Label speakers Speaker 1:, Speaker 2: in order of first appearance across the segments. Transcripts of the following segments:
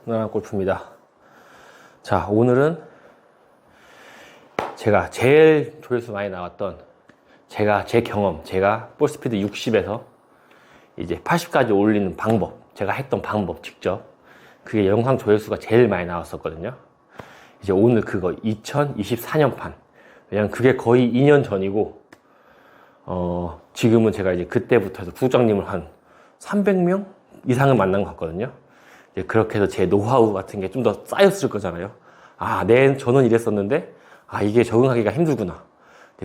Speaker 1: 무난한 골프입니다. 자, 오늘은 제가 제일 조회수 많이 나왔던 제 경험, 제가 볼 스피드 60에서 이제 80까지 올리는 방법, 제가 했던 방법 직접, 그게 영상 조회수가 제일 많이 나왔었거든요. 이제 오늘 그거 2024년판. 왜냐면 그게 거의 2년 전이고, 지금은 제가 이제 그때부터 해서 구독자님을 한 300명 이상은 만난 것 같거든요. 이제 그렇게 해서 제 노하우 같은 게 좀 더 쌓였을 거잖아요. 아, 저는 이랬었는데, 아, 이게 적응하기가 힘들구나.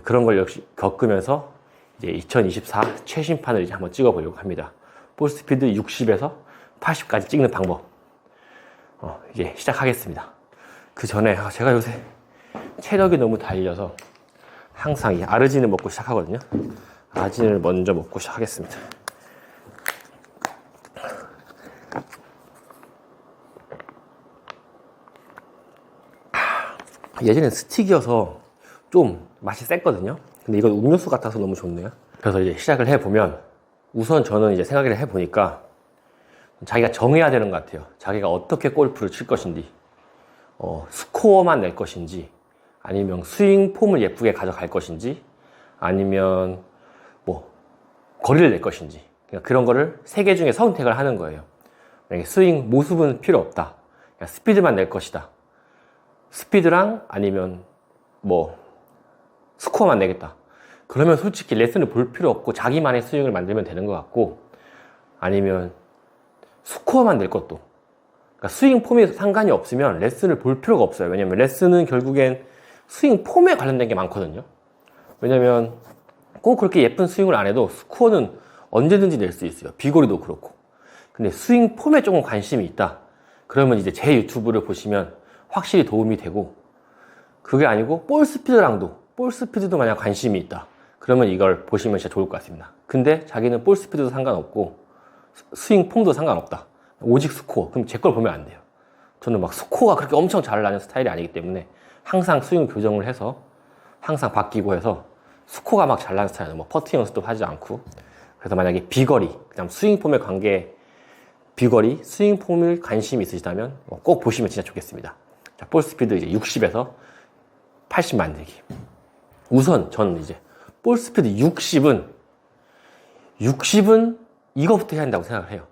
Speaker 1: 그런 걸 역시 겪으면서 이제 2024 최신판을 이제 한번 찍어보려고 합니다. 볼 스피드 60에서 80까지 찍는 방법. 이제 시작하겠습니다. 그 전에 제가 요새 체력이 너무 달려서 항상 이 아르진을 먹고 시작하거든요. 아르진을 먼저 먹고 시작하겠습니다. 예전엔 스틱이어서 좀 맛이 셌거든요. 근데 이건 음료수 같아서 너무 좋네요. 그래서 이제 시작을 해보면, 우선 저는 이제 생각을 해보니까 자기가 정해야 되는 것 같아요. 자기가 어떻게 골프를 칠 것인지, 스코어만 낼 것인지, 아니면 스윙 폼을 예쁘게 가져갈 것인지, 아니면 뭐 거리를 낼 것인지, 그러니까 그런 거를 세 개 중에 선택을 하는 거예요. 스윙 모습은 필요 없다. 그냥 스피드만 낼 것이다. 스피드랑 아니면 뭐 스코어만 내겠다. 그러면 솔직히 레슨을 볼 필요 없고 자기만의 스윙을 만들면 되는 것 같고, 아니면 스코어만 낼 것도, 그러니까 스윙 폼에 상관이 없으면 레슨을 볼 필요가 없어요. 왜냐면 레슨은 결국엔 스윙 폼에 관련된 게 많거든요. 왜냐면 꼭 그렇게 예쁜 스윙을 안 해도 스코어는 언제든지 낼 수 있어요. 비거리도 그렇고. 근데 스윙 폼에 조금 관심이 있다. 그러면 이제 제 유튜브를 보시면 확실히 도움이 되고, 그게 아니고 볼 스피드도 만약 관심이 있다. 그러면 이걸 보시면 진짜 좋을 것 같습니다. 근데 자기는 볼 스피드도 상관없고 스윙 폼도 상관없다. 오직 스코어. 그럼 제 걸 보면 안 돼요. 저는 막 스코어가 그렇게 엄청 잘 나는 스타일이 아니기 때문에 항상 스윙 교정을 해서 항상 바뀌고 해서 스코어가 막 잘 나는 스타일은 뭐 퍼팅 연습도 하지 않고, 그래서 만약에 비거리, 그다음 스윙 폼의 관계, 비거리, 스윙 폼을 관심이 있으시다면 꼭 보시면 진짜 좋겠습니다. 자, 볼 스피드 이제 60에서 80 만들기. 우선 저는 이제 볼 스피드 60은 이거부터 해야 한다고 생각을 해요.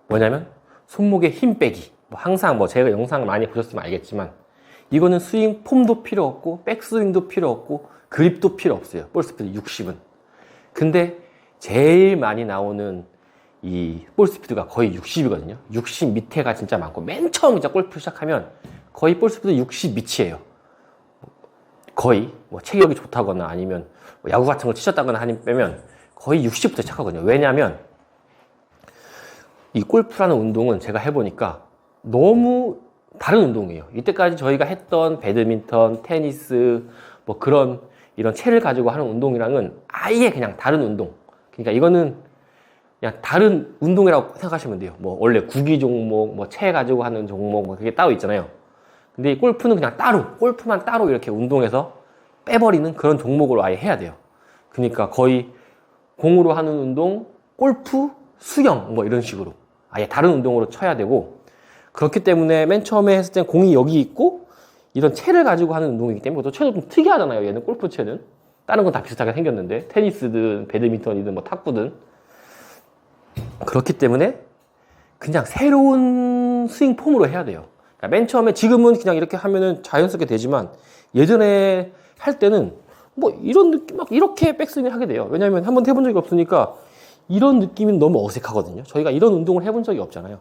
Speaker 1: 뭐냐면 손목에 힘 빼기. 항상 제가 영상을 많이 보셨으면 알겠지만, 이거는 스윙 폼도 필요 없고 백스윙도 필요 없고 그립도 필요 없어요. 볼 스피드 60은. 근데 제일 많이 나오는 이 볼 스피드가 거의 60이거든요. 60 밑에가 진짜 많고, 맨 처음 이제 골프 시작하면 거의 볼 스피드 60 밑이에요. 거의 체격이 좋다거나 아니면 야구 같은 걸 치셨다거나 빼면 거의 60부터 시작하거든요. 왜냐면 이 골프라는 운동은 제가 해보니까 너무 다른 운동이에요. 이때까지 저희가 했던 배드민턴, 테니스, 이런 채를 가지고 하는 운동이랑은 아예 그냥 다른 운동. 그러니까 이거는 그냥 다른 운동이라고 생각하시면 돼요. 원래 구기 종목, 채 가지고 하는 종목, 그게 따로 있잖아요. 근데 이 골프는 그냥 골프만 따로 이렇게 운동해서 빼버리는 그런 종목으로 아예 해야 돼요. 그러니까 거의 공으로 하는 운동, 골프, 수영, 이런 식으로 아예 다른 운동으로 쳐야 되고, 그렇기 때문에 맨 처음에 했을 땐 공이 여기 있고 이런 채를 가지고 하는 운동이기 때문에, 또 채도 좀 특이하잖아요. 얘는 골프 채는 다른 건 다 비슷하게 생겼는데, 테니스든 배드민턴이든 탁구든. 그렇기 때문에 그냥 새로운 스윙 폼으로 해야 돼요. 그러니까 맨 처음에, 지금은 그냥 이렇게 하면은 자연스럽게 되지만, 예전에 할 때는 이런 느낌, 막 이렇게 백스윙을 하게 돼요. 왜냐하면 한번 해본 적이 없으니까 이런 느낌이 너무 어색하거든요. 저희가 이런 운동을 해본 적이 없잖아요.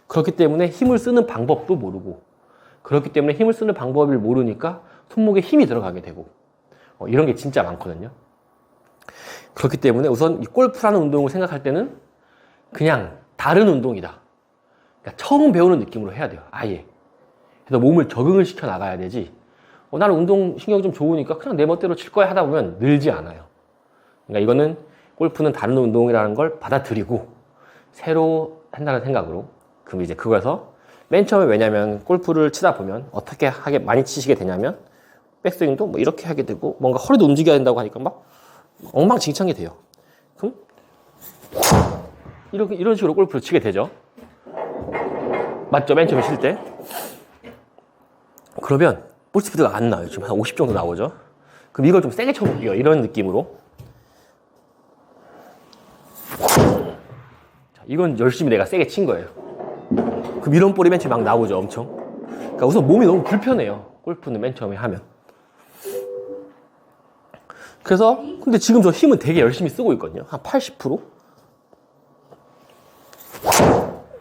Speaker 1: 그렇기 때문에 힘을 쓰는 방법도 모르고, 그렇기 때문에 힘을 쓰는 방법을 모르니까 손목에 힘이 들어가게 되고, 이런 게 진짜 많거든요. 그렇기 때문에 우선 이 골프라는 운동을 생각할 때는 그냥 다른 운동이다. 그러니까 처음 배우는 느낌으로 해야 돼요. 아예. 그래서 몸을 적응을 시켜 나가야 되지, 나는 운동 신경이 좀 좋으니까 그냥 내 멋대로 칠 거야 하다 보면 늘지 않아요. 그러니까 이거는, 골프는 다른 운동이라는 걸 받아들이고 새로 한다는 생각으로, 그럼 이제 그거에서 맨 처음에 왜냐면 골프를 치다 보면 어떻게 하게 많이 치시게 되냐면 백스윙도 뭐 이렇게 하게 되고 뭔가 허리도 움직여야 된다고 하니까 막 엉망진창이 돼요. 그럼 이런 식으로 골프를 치게 되죠. 맞죠? 맨 처음에 칠 때. 그러면 볼 스피드가 안 나와요. 지금 한 50 정도 나오죠. 그럼 이걸 좀 세게 쳐볼게요. 이런 느낌으로. 자, 이건 열심히 내가 세게 친 거예요. 그럼 이런 볼이 맨 처음에 막 나오죠. 엄청. 그러니까 우선 몸이 너무 불편해요. 골프는 맨 처음에 하면. 그래서 근데 지금 저 힘은 되게 열심히 쓰고 있거든요. 한 80%?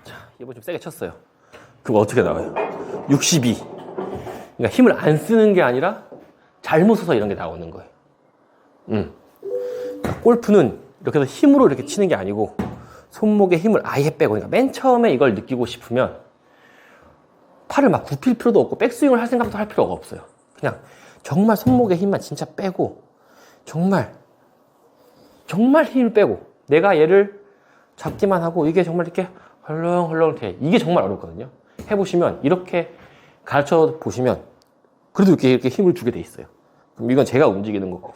Speaker 1: 자, 이번 좀 세게 쳤어요. 그럼 어떻게 나와요? 62. 그러니까 힘을 안 쓰는 게 아니라 잘못 써서 이런 게 나오는 거예요. 골프는 이렇게 해서 힘으로 이렇게 치는 게 아니고 손목에 힘을 아예 빼고, 그러니까 맨 처음에 이걸 느끼고 싶으면 팔을 막 굽힐 필요도 없고 백스윙을 할 생각도 할 필요가 없어요. 그냥 정말 손목에 힘만 진짜 빼고 정말 힘을 빼고 내가 얘를 잡기만 하고 이게 정말 이렇게 헐렁헐렁 돼. 이게 정말 어렵거든요. 해보시면 이렇게 가르쳐 보시면 그래도 이렇게 힘을 주게 돼 있어요. 그럼 이건 제가 움직이는 거고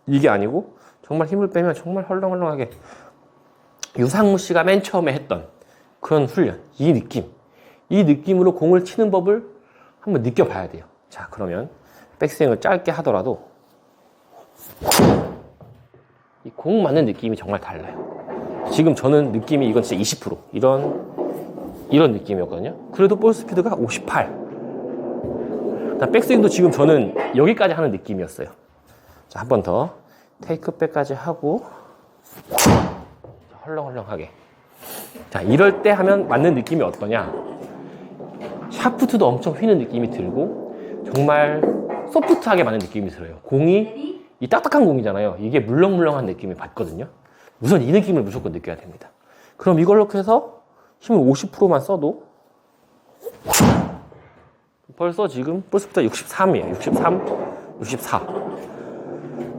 Speaker 1: 이게 아니고 정말 힘을 빼면 정말 헐렁헐렁하게 유상무 씨가 맨 처음에 했던 그런 훈련, 이 느낌으로 공을 치는 법을 한번 느껴봐야 돼요. 자, 그러면 백스윙을 짧게 하더라도 이 공 맞는 느낌이 정말 달라요. 지금 저는 느낌이 이건 진짜 20% 이런 느낌이었거든요. 그래도 볼 스피드가 58. 백스윙도 지금 저는 여기까지 하는 느낌이었어요. 자, 한 번 더 테이크백까지 하고 헐렁헐렁하게. 자, 이럴 때 하면 맞는 느낌이 어떠냐? 샤프트도 엄청 휘는 느낌이 들고 정말 소프트하게 맞는 느낌이 들어요. 공이 이 딱딱한 공이잖아요. 이게 물렁물렁한 느낌이 받거든요. 우선 이 느낌을 무조건 느껴야 됩니다. 그럼 이걸로 해서 힘을 50%만 써도 벌써 지금 볼 스피드가 63이에요. 63, 64.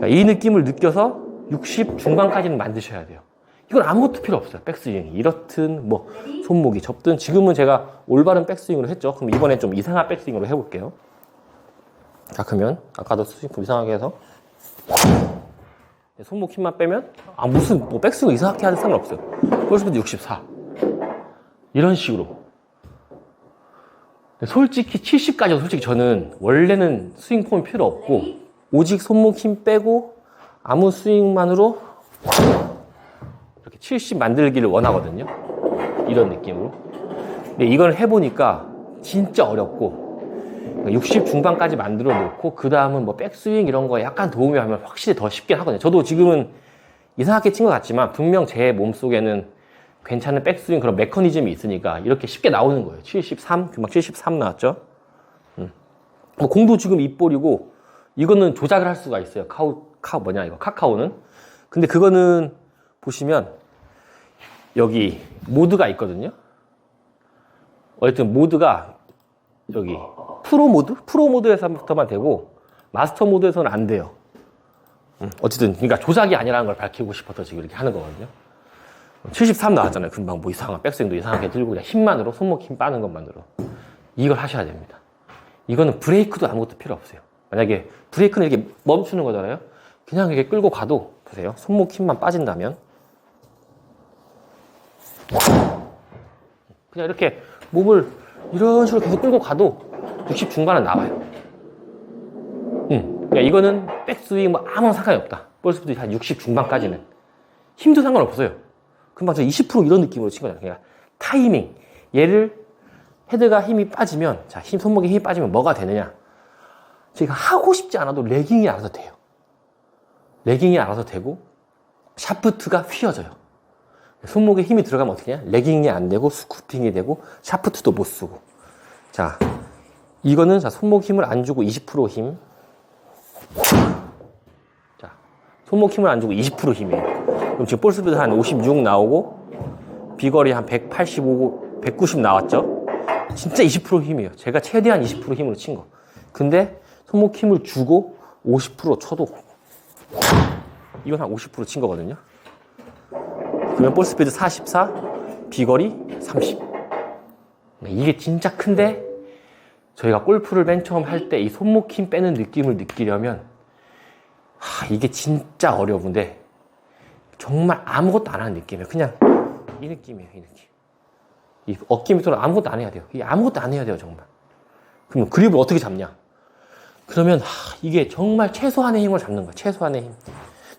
Speaker 1: 이 느낌을 느껴서 60 중반까지는 만드셔야 돼요. 이건 아무것도 필요 없어요. 백스윙이 이렇든 뭐 손목이 접든. 지금은 제가 올바른 백스윙으로 했죠. 그럼 이번엔 좀 이상한 백스윙으로 해볼게요. 자, 그러면 아까도 스윙 좀 이상하게 해서 손목 힘만 빼면 무슨 뭐 백스윙 이상하게 하는 상관없어요. 볼 스피드 64. 이런 식으로. 솔직히 70까지도 솔직히 저는 원래는 스윙 폼이 필요 없고 오직 손목 힘 빼고 아무 스윙만으로 이렇게 70 만들기를 원하거든요. 이런 느낌으로. 근데 이걸 해보니까 진짜 어렵고 60 중반까지 만들어 놓고 그 다음은 뭐 백스윙 이런 거에 약간 도움이 하면 확실히 더 쉽게 하거든요. 저도 지금은 이상하게 친 것 같지만 분명 제 몸속에는 괜찮은 백스윙 그런 메커니즘이 있으니까 이렇게 쉽게 나오는 거예요. 73, 금방 73 나왔죠. 뭐 공도 지금 입볼이고 이거는 조작을 할 수가 있어요. 카카오는. 근데 그거는 보시면 여기 모드가 있거든요. 어쨌든 모드가 여기 프로 모드에서부터만 되고 마스터 모드에서는 안 돼요. 어쨌든 그러니까 조작이 아니라는 걸 밝히고 싶어서 지금 이렇게 하는 거거든요. 73 나왔잖아요. 금방 뭐 이상한 백스윙도 이상하게 들고 그냥 힘만으로 손목 힘 빠는 것만으로 이걸 하셔야 됩니다. 이거는 브레이크도 아무것도 필요 없어요. 만약에 브레이크는 이렇게 멈추는 거잖아요. 그냥 이렇게 끌고 가도 보세요. 손목 힘만 빠진다면 그냥 이렇게 몸을 이런 식으로 계속 끌고 가도 60 중반은 나와요. 그러니까 이거는 백스윙 뭐 아무런 상관이 없다. 볼 스피드 한 60 중반까지는 힘도 상관없어요. 금방 저 20% 이런 느낌으로 친 거잖아요. 그러니까 타이밍. 얘를 헤드가 힘이 빠지면 자, 손목에 힘이 빠지면 뭐가 되느냐? 제가 하고 싶지 않아도 레깅이 알아서 돼요. 레깅이 알아서 되고 샤프트가 휘어져요. 손목에 힘이 들어가면 어떻게 하냐? 레깅이 안 되고 스쿠핑이 되고 샤프트도 못 쓰고. 자, 이거는 자, 손목 힘을 안 주고 20% 힘. 자, 손목 힘을 안 주고 20% 힘이에요. 그럼 지금 볼 스피드 한 56 나오고 비거리 한 185, 190 나왔죠? 진짜 20% 힘이에요. 제가 최대한 20% 힘으로 친 거. 근데 손목 힘을 주고 50% 쳐도 이건 한 50% 친 거거든요. 그러면 볼 스피드 44, 비거리 30. 이게 진짜 큰데 저희가 골프를 맨 처음 할 때 이 손목 힘 빼는 느낌을 느끼려면 이게 진짜 어려운데 정말 아무것도 안 하는 느낌이에요. 그냥 이 느낌이에요. 이 느낌. 이 어깨 밑으로 아무것도 안 해야 돼요. 이게 아무것도 안 해야 돼요. 정말. 그럼 그립을 어떻게 잡냐? 그러면 이게 정말 최소한의 힘을 잡는 거야. 최소한의 힘.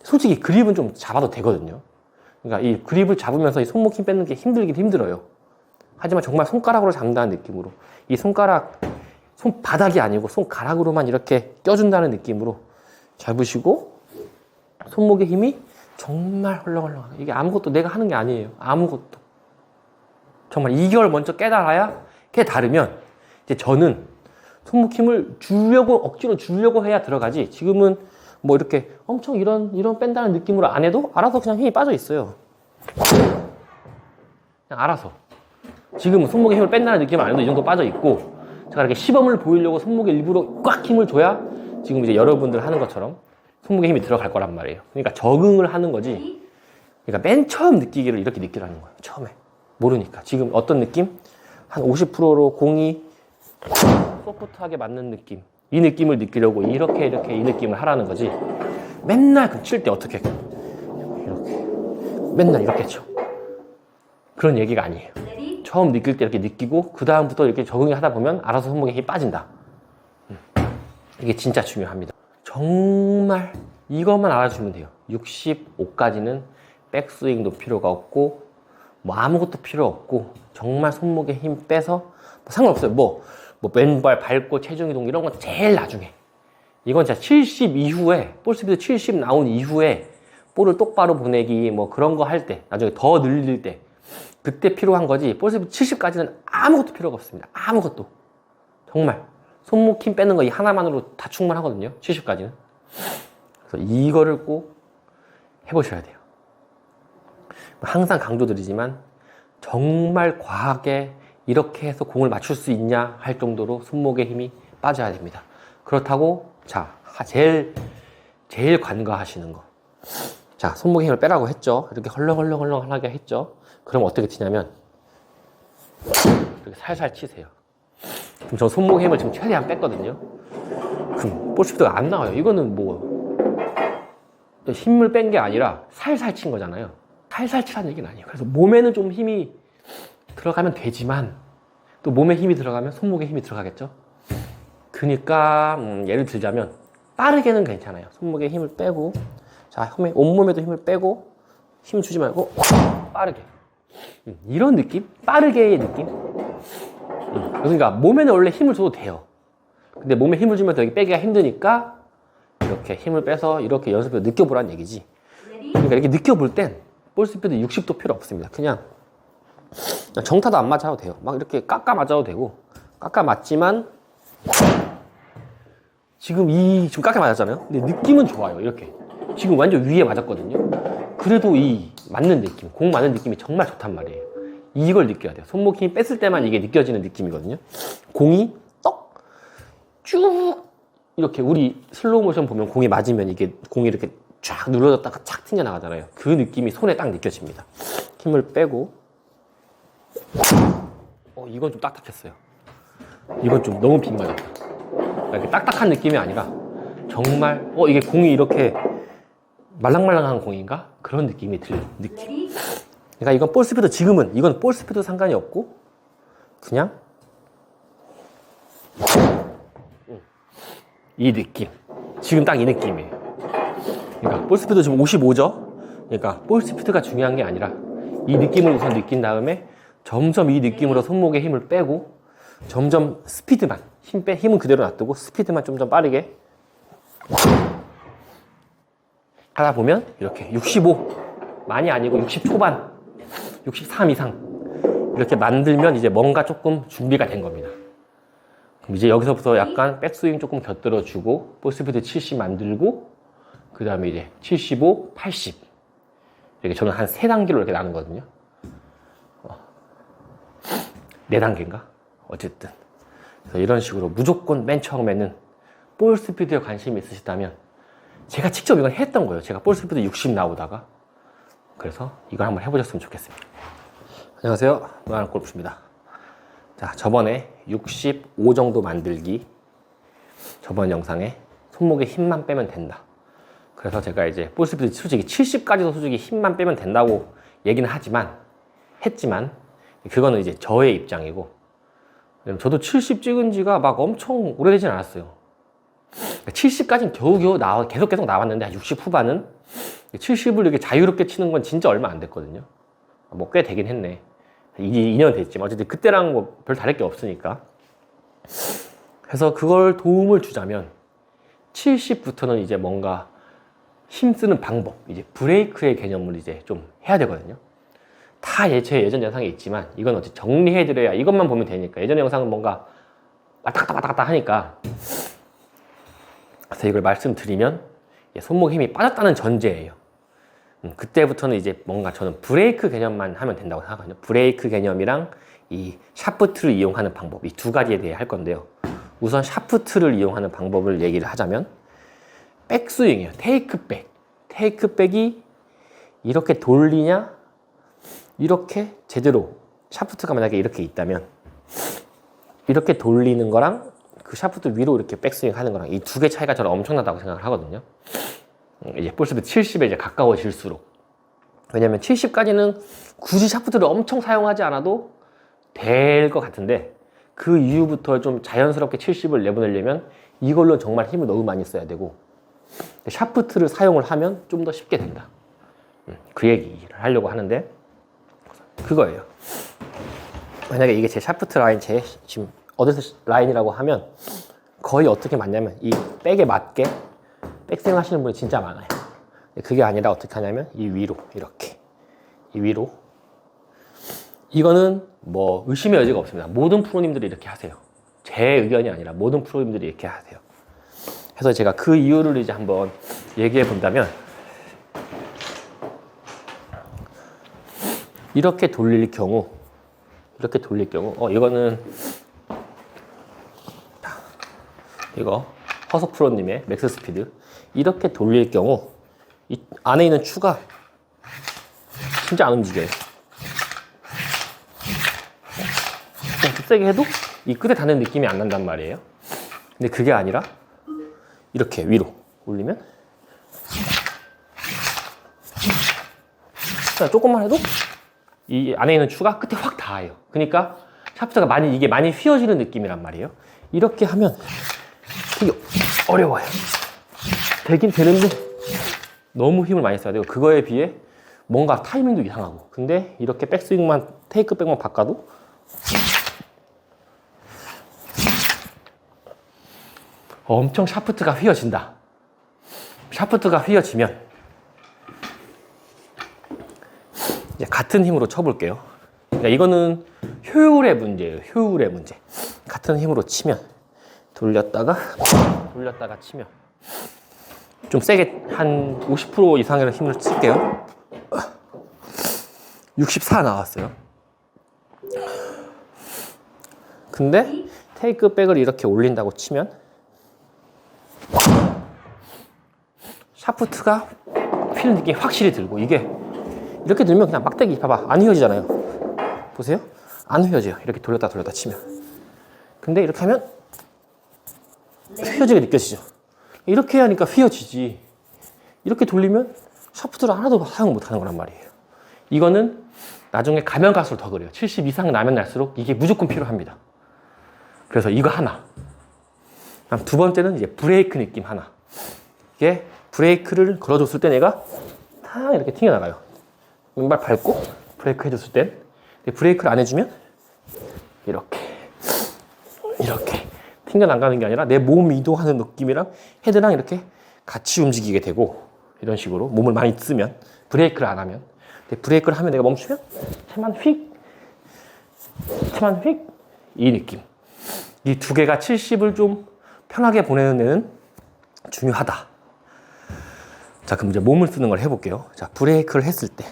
Speaker 1: 솔직히 그립은 좀 잡아도 되거든요. 그러니까 이 그립을 잡으면서 이 손목 힘 빼는 게 힘들긴 힘들어요. 하지만 정말 손가락으로 잡는다는 느낌으로 이 손바닥이 아니고 손가락으로만 이렇게 껴준다는 느낌으로 잡으시고 손목의 힘이 정말 헐렁헐렁. 이게 아무것도 내가 하는 게 아니에요. 아무것도. 정말 이걸 먼저 깨달아야 깨달으면 이제 저는 손목 힘을 억지로 주려고 해야 들어가지. 지금은 뭐 이렇게 엄청 이런 뺀다는 느낌으로 안 해도 알아서 그냥 힘이 빠져 있어요. 그냥 알아서. 지금은 손목에 힘을 뺀다는 느낌을 안 해도 이 정도 빠져 있고, 제가 이렇게 시범을 보이려고 손목에 일부러 꽉 힘을 줘야 지금 이제 여러분들 하는 것처럼 손목에 힘이 들어갈 거란 말이에요. 그러니까 적응을 하는 거지. 그러니까 맨 처음 느끼기를 이렇게 느끼라는 거예요. 처음에. 모르니까. 지금 어떤 느낌? 한 50%로 공이 소프트하게 맞는 느낌. 이 느낌을 느끼려고 이렇게 이 느낌을 하라는 거지. 맨날 칠 때 어떻게 이렇게 맨날 이렇게 쳐. 그런 얘기가 아니에요. 처음 느낄 때 이렇게 느끼고 그 다음부터 이렇게 적응이 하다 보면 알아서 손목에 힘이 빠진다. 이게 진짜 중요합니다. 정말 이것만 알아주면 돼요. 65까지는 백스윙도 필요가 없고 뭐 아무것도 필요 없고 정말 손목에 힘 빼서 상관없어요. 뭐 왼발 밟고 체중 이동 이런 건 제일 나중에. 이건 진짜 70 이후에 볼스피드 70 나온 이후에 볼을 똑바로 보내기 뭐 그런 거 할 때 나중에 더 늘릴 때 그때 필요한 거지. 볼스피드 70까지는 아무것도 필요가 없습니다. 아무것도. 정말 손목 힘 빼는 거 이 하나만으로 다 충분하거든요. 70까지는. 그래서 이거를 꼭 해보셔야 돼요. 항상 강조드리지만 정말 과하게 이렇게 해서 공을 맞출 수 있냐 할 정도로 손목에 힘이 빠져야 됩니다. 그렇다고 자 제일 관과하시는 거. 자 손목에 힘을 빼라고 했죠. 이렇게 헐렁헐렁하게 했죠. 그럼 어떻게 치냐면 이렇게 살살 치세요. 그럼 저 손목에 힘을 지금 최대한 뺐거든요. 그럼 볼스피드가 안 나와요. 이거는 뭐 힘을 뺀 게 아니라 살살 친 거잖아요. 살살 치라는 얘기는 아니에요. 그래서 몸에는 좀 힘이 들어가면 되지만 또 몸에 힘이 들어가면 손목에 힘이 들어가겠죠. 그러니까 예를 들자면 빠르게는 괜찮아요. 손목에 힘을 빼고 자 온몸에도 힘을 빼고 힘 주지 말고 빠르게 이런 느낌? 빠르게의 느낌? 그러니까 몸에는 원래 힘을 줘도 돼요. 근데 몸에 힘을 주면 더 빼기가 힘드니까 이렇게 힘을 빼서 이렇게 연습해서 느껴보라는 얘기지. 그러니까 이렇게 느껴볼 땐 볼스피드 60도 필요 없습니다. 그냥 정타도 안 맞아도 돼요. 막 이렇게 깎아 맞아도 되고 깎아 맞지만 지금 깎아 맞았잖아요. 근데 느낌은 좋아요. 이렇게 지금 완전 위에 맞았거든요. 그래도 이 맞는 느낌, 공 맞는 느낌이 정말 좋단 말이에요. 이걸 느껴야 돼요. 손목 힘 뺐을 때만 이게 느껴지는 느낌이거든요. 공이 쭉 이렇게 우리 슬로우 모션 보면 공이 맞으면 이게 공이 이렇게 쫙 눌러졌다가 착 튕겨나가잖아요. 그 느낌이 손에 딱 느껴집니다. 힘을 빼고 이건 좀 딱딱했어요. 이건 좀 너무 빗 맞았다. 이렇게 딱딱한 느낌이 아니라 정말 이게 공이 이렇게 말랑말랑한 공인가? 그런 느낌이 들는 느낌. 그러니까 이건 볼스피드 이건 볼스피드 상관이 없고 그냥 이 느낌. 지금 딱 이 느낌이에요. 그러니까 볼스피드 지금 55죠? 그러니까 볼스피드가 중요한 게 아니라 이 느낌을 우선 느낀 다음에 점점 이 느낌으로 손목에 힘을 빼고 점점 스피드만 힘은 그대로 놔두고 스피드만 좀 더 빠르게 하다 보면 이렇게 65 많이 아니고 60 초반 63 이상 이렇게 만들면 이제 뭔가 조금 준비가 된 겁니다. 그럼 이제 여기서부터 약간 백스윙 조금 곁들여 주고 볼스피드 70 만들고 그 다음에 이제 75, 80 이렇게 저는 한 3단계로 이렇게 나누거든요. 4단계인가? 어쨌든 그래서 이런 식으로 무조건 맨 처음에는 볼스피드에 관심이 있으시다면 제가 직접 이걸 했던 거예요. 제가 볼스피드 60 나오다가 그래서 이걸 한번 해보셨으면 좋겠습니다. 안녕하세요. 노안골프입니다. 자, 저번에 65 정도 만들기, 저번 영상에 손목에 힘만 빼면 된다. 그래서 제가 이제 볼스피드 솔직히 70까지도 솔직히 힘만 빼면 된다고 얘기는 했지만 그거는 이제 저의 입장이고, 저도 70 찍은 지가 막 엄청 오래되진 않았어요. 70까지는 겨우겨우 계속 나왔는데 60 후반은 70을 이렇게 자유롭게 치는 건 진짜 얼마 안 됐거든요. 뭐 꽤 되긴 했네. 2년 됐지만 어쨌든 그때랑 뭐 별 다를 게 없으니까. 그래서 그걸 도움을 주자면 70부터는 이제 뭔가 힘쓰는 방법, 이제 브레이크의 개념을 이제 좀 해야 되거든요. 다 제 예전 영상에 있지만 이건 어찌 정리해드려야 이것만 보면 되니까. 예전 영상은 뭔가 왔다 갔다 하니까. 그래서 이걸 말씀드리면 손목 힘이 빠졌다는 전제예요. 그때부터는 이제 뭔가 저는 브레이크 개념만 하면 된다고 생각하거든요. 브레이크 개념이랑 이 샤프트를 이용하는 방법, 이 두 가지에 대해 할 건데요. 우선 샤프트를 이용하는 방법을 얘기를 하자면 백스윙이에요. 테이크백. 테이크백이 이렇게 돌리냐, 이렇게 제대로 샤프트가 만약에 이렇게 있다면 이렇게 돌리는 거랑 그 샤프트 위로 이렇게 백스윙 하는 거랑 이 두 개 차이가 저는 엄청나다고 생각을 하거든요. 이제 볼스피드 70에 이제 가까워질수록. 왜냐면 70까지는 굳이 샤프트를 엄청 사용하지 않아도 될 것 같은데, 그 이후부터 좀 자연스럽게 70을 내보내려면 이걸로 정말 힘을 너무 많이 써야 되고, 샤프트를 사용을 하면 좀 더 쉽게 된다. 그 얘기를 하려고 하는데, 그거예요. 만약에 이게 제 샤프트 라인, 제 지금 어드레스 라인이라고 하면 거의 어떻게 맞냐면 이 백에 맞게 백스윙 하시는 분이 진짜 많아요. 그게 아니라 어떻게 하냐면 이 위로, 이렇게 이 위로. 이거는 뭐 의심의 여지가 없습니다. 모든 프로님들이 이렇게 하세요. 제 의견이 아니라 모든 프로님들이 이렇게 하세요. 그래서 제가 그 이유를 이제 한번 얘기해 본다면, 이렇게 돌릴 경우 이거는 이거 허석 프로님의 맥스 스피드. 이렇게 돌릴 경우 이 안에 있는 추가 진짜 안 움직여요. 좀 세게 해도 이 끝에 닿는 느낌이 안 난단 말이에요. 근데 그게 아니라 이렇게 위로 올리면 조금만 해도 이 안에 있는 추가 끝에 확 닿아요. 그러니까 샤프트가 이게 많이 휘어지는 느낌이란 말이에요. 이렇게 하면 되게 어려워요. 되긴 되는데 너무 힘을 많이 써야 되고, 그거에 비해 뭔가 타이밍도 이상하고. 근데 이렇게 백스윙만, 테이크백만 바꿔도 엄청 샤프트가 휘어진다. 샤프트가 휘어지면 이제 같은 힘으로 쳐볼게요. 그러니까 이거는 효율의 문제예요. 효율의 문제. 같은 힘으로 치면 돌렸다가 치면 좀 세게 한 50% 이상의 힘을 쓸게요. 64 나왔어요. 근데 테이크백을 이렇게 올린다고 치면 샤프트가 휘는 느낌이 확실히 들고, 이게 이렇게 들면 그냥 막대기 봐봐, 안 휘어지잖아요. 보세요, 안 휘어져요. 이렇게 돌렸다 치면. 근데 이렇게 하면 휘어지게 느껴지죠. 이렇게 하니까 휘어지지. 이렇게 돌리면 샤프트를 하나도 사용 못하는 거란 말이에요. 이거는 나중에 가면 갈수록 더 그래요. 70 이상 나면 날수록 이게 무조건 필요합니다. 그래서 이거 하나. 두 번째는 이제 브레이크 느낌 하나. 이게 브레이크를 걸어줬을 때 얘가 탁 이렇게 튕겨나가요. 왼발 밟고 브레이크 해줬을 땐, 브레이크를 안 해주면 이렇게 튕겨나가는 게 아니라 내 몸이 이동하는 느낌이랑 헤드랑 이렇게 같이 움직이게 되고, 이런 식으로 몸을 많이 쓰면, 브레이크를 안 하면. 근데 브레이크를 하면 내가 멈추면 차만 휙 이 느낌. 이 두 개가 70을 좀 편하게 보내는 데는 중요하다. 자, 그럼 이제 몸을 쓰는 걸 해볼게요. 자, 브레이크를 했을 때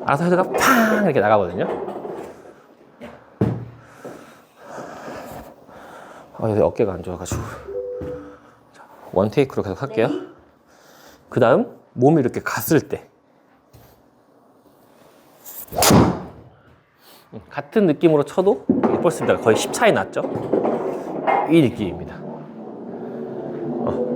Speaker 1: 알아서 헤드가 팡 이렇게 나가거든요. 요새 어깨가 안 좋아가지고. 자, 원 테이크로 계속 할게요. 그 다음 몸이 이렇게 갔을 때 같은 느낌으로 쳐도 벌스비가 거의 10 차이 났죠? 이 느낌입니다.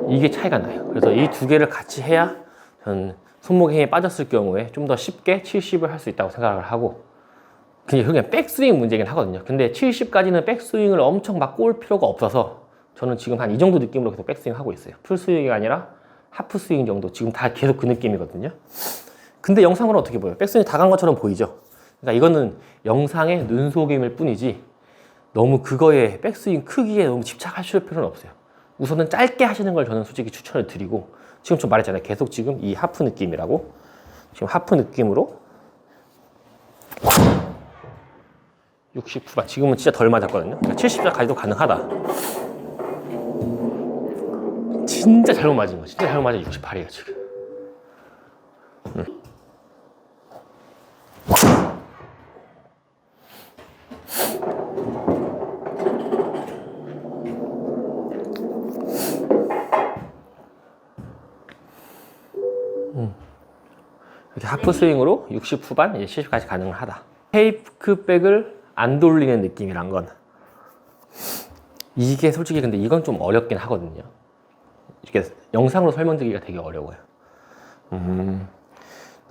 Speaker 1: 이게 차이가 나요. 그래서 이 두 개를 같이 해야 저는 손목에 힘이 빠졌을 경우에 좀 더 쉽게 70을 할 수 있다고 생각을 하고, 그냥 백스윙 문제긴 하거든요. 근데 70까지는 백스윙을 엄청 막 꼬을 필요가 없어서 저는 지금 한 이 정도 느낌으로 계속 백스윙 하고 있어요. 풀스윙이 아니라 하프스윙 정도. 지금 다 계속 그 느낌이거든요. 근데 영상으로 어떻게 보여요? 백스윙이 다 간 것처럼 보이죠? 그러니까 이거는 영상의 눈속임일 뿐이지 너무 그거에 백스윙 크기에 너무 집착하실 필요는 없어요. 우선은 짧게 하시는 걸 저는 솔직히 추천을 드리고, 지금 좀 말했잖아요. 계속 지금 이 하프 느낌이라고. 지금 하프 느낌으로 60 후반. 지금은 진짜 덜 맞았거든요. 그러니까 70까지도 가능하다. 진짜 잘못 맞은 거. 진짜 잘못 맞은 68이에요 지금. 이렇게 하프 스윙으로 60 후반, 이제 70까지 가능하다. 테이크백을 안 돌리는 느낌이란 건, 이게 솔직히 근데 이건 좀 어렵긴 하거든요. 이렇게 영상으로 설명드리기가 되게 어려워요.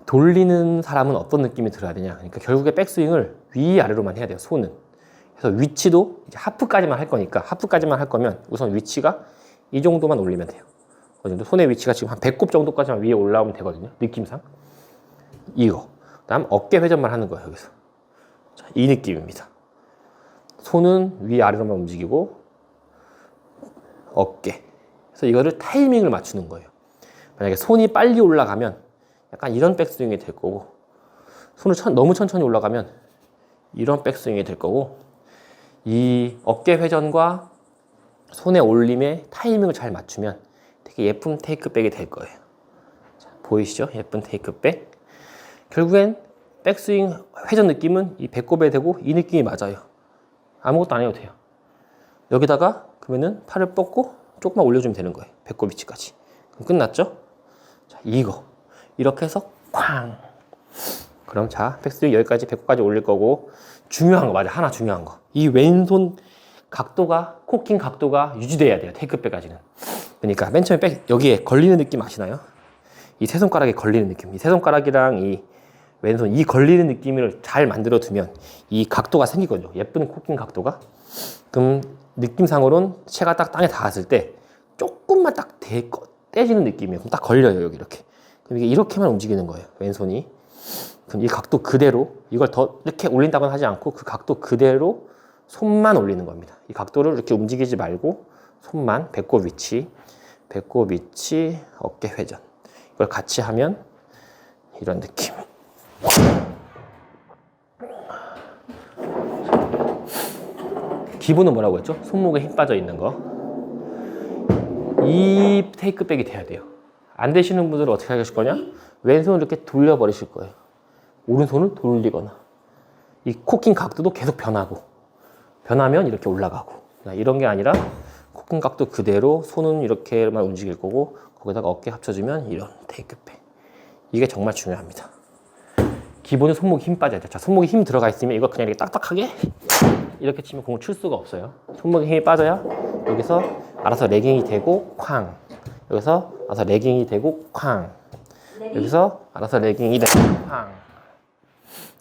Speaker 1: 돌리는 사람은 어떤 느낌이 들어야 되냐. 그러니까 결국에 백스윙을 위아래로만 해야 돼요, 손은. 그래서 위치도 이제 하프까지만 할 거니까, 하프까지만 할 거면 우선 위치가 이 정도만 올리면 돼요. 손의 위치가 지금 한 배꼽 정도까지만 위에 올라오면 되거든요, 느낌상. 이거. 그다음 어깨 회전만 하는 거예요, 여기서. 자, 이 느낌입니다. 손은 위아래로만 움직이고, 어깨. 그래서 이거를 타이밍을 맞추는 거예요. 만약에 손이 빨리 올라가면 약간 이런 백스윙이 될 거고, 손을 너무 천천히 올라가면 이런 백스윙이 될 거고, 이 어깨 회전과 손의 올림의 타이밍을 잘 맞추면 되게 예쁜 테이크백이 될 거예요. 자, 보이시죠? 예쁜 테이크백. 결국엔 백스윙 회전 느낌은 이 배꼽에 대고 이 느낌이 맞아요. 아무것도 안 해도 돼요. 여기다가 그러면은 팔을 뻗고 조금만 올려주면 되는 거예요. 배꼽 위치까지. 그럼 끝났죠? 자, 이거. 이렇게 해서 쾅. 그럼 자, 백스윙 여기까지 배꼽까지 올릴 거고, 중요한 거 맞아. 하나 중요한 거. 이 왼손 각도가, 코킹 각도가 유지돼야 돼요. 테이크백까지는. 그러니까 맨 처음에 여기에 걸리는 느낌 아시나요? 이 세 손가락에 걸리는 느낌. 이 세 손가락이랑 이 왼손 이 걸리는 느낌을 잘 만들어 두면 이 각도가 생기거든요. 예쁜 코킹 각도가. 그럼 느낌상으로는 채가 딱 땅에 닿았을 때 조금만 딱 떼지는 느낌이에요. 그럼 딱 걸려요, 여기 이렇게. 그럼 이게 이렇게만 움직이는 거예요, 왼손이. 그럼 이 각도 그대로, 이걸 더 이렇게 올린다고는 하지 않고 그 각도 그대로 손만 올리는 겁니다. 이 각도를 이렇게 움직이지 말고 손만, 배꼽 위치, 어깨 회전. 이걸 같이 하면 이런 느낌. 기본은 뭐라고 했죠? 손목에 힘 빠져 있는 거. 이 테이크백이 돼야 돼요. 안 되시는 분들은 어떻게 하실 거냐? 왼손을 이렇게 돌려버리실 거예요. 오른손을 돌리거나. 이 코킹 각도도 계속 변하면 이렇게 올라가고. 이런 게 아니라 코킹 각도 그대로 손은 이렇게만 움직일 거고, 거기다가 어깨 합쳐주면 이런 테이크백. 이게 정말 중요합니다. 기본은 손목에 힘 빠져야 돼요. 자, 손목에 힘 들어가 있으면 이거 그냥 이렇게 딱딱하게 이렇게 치면 공을 칠 수가 없어요. 손목에 힘이 빠져야 여기서 알아서 레깅이 되고 쾅, 여기서 알아서 레깅이 되고 쾅, 여기서 알아서 레깅이 되고 쾅.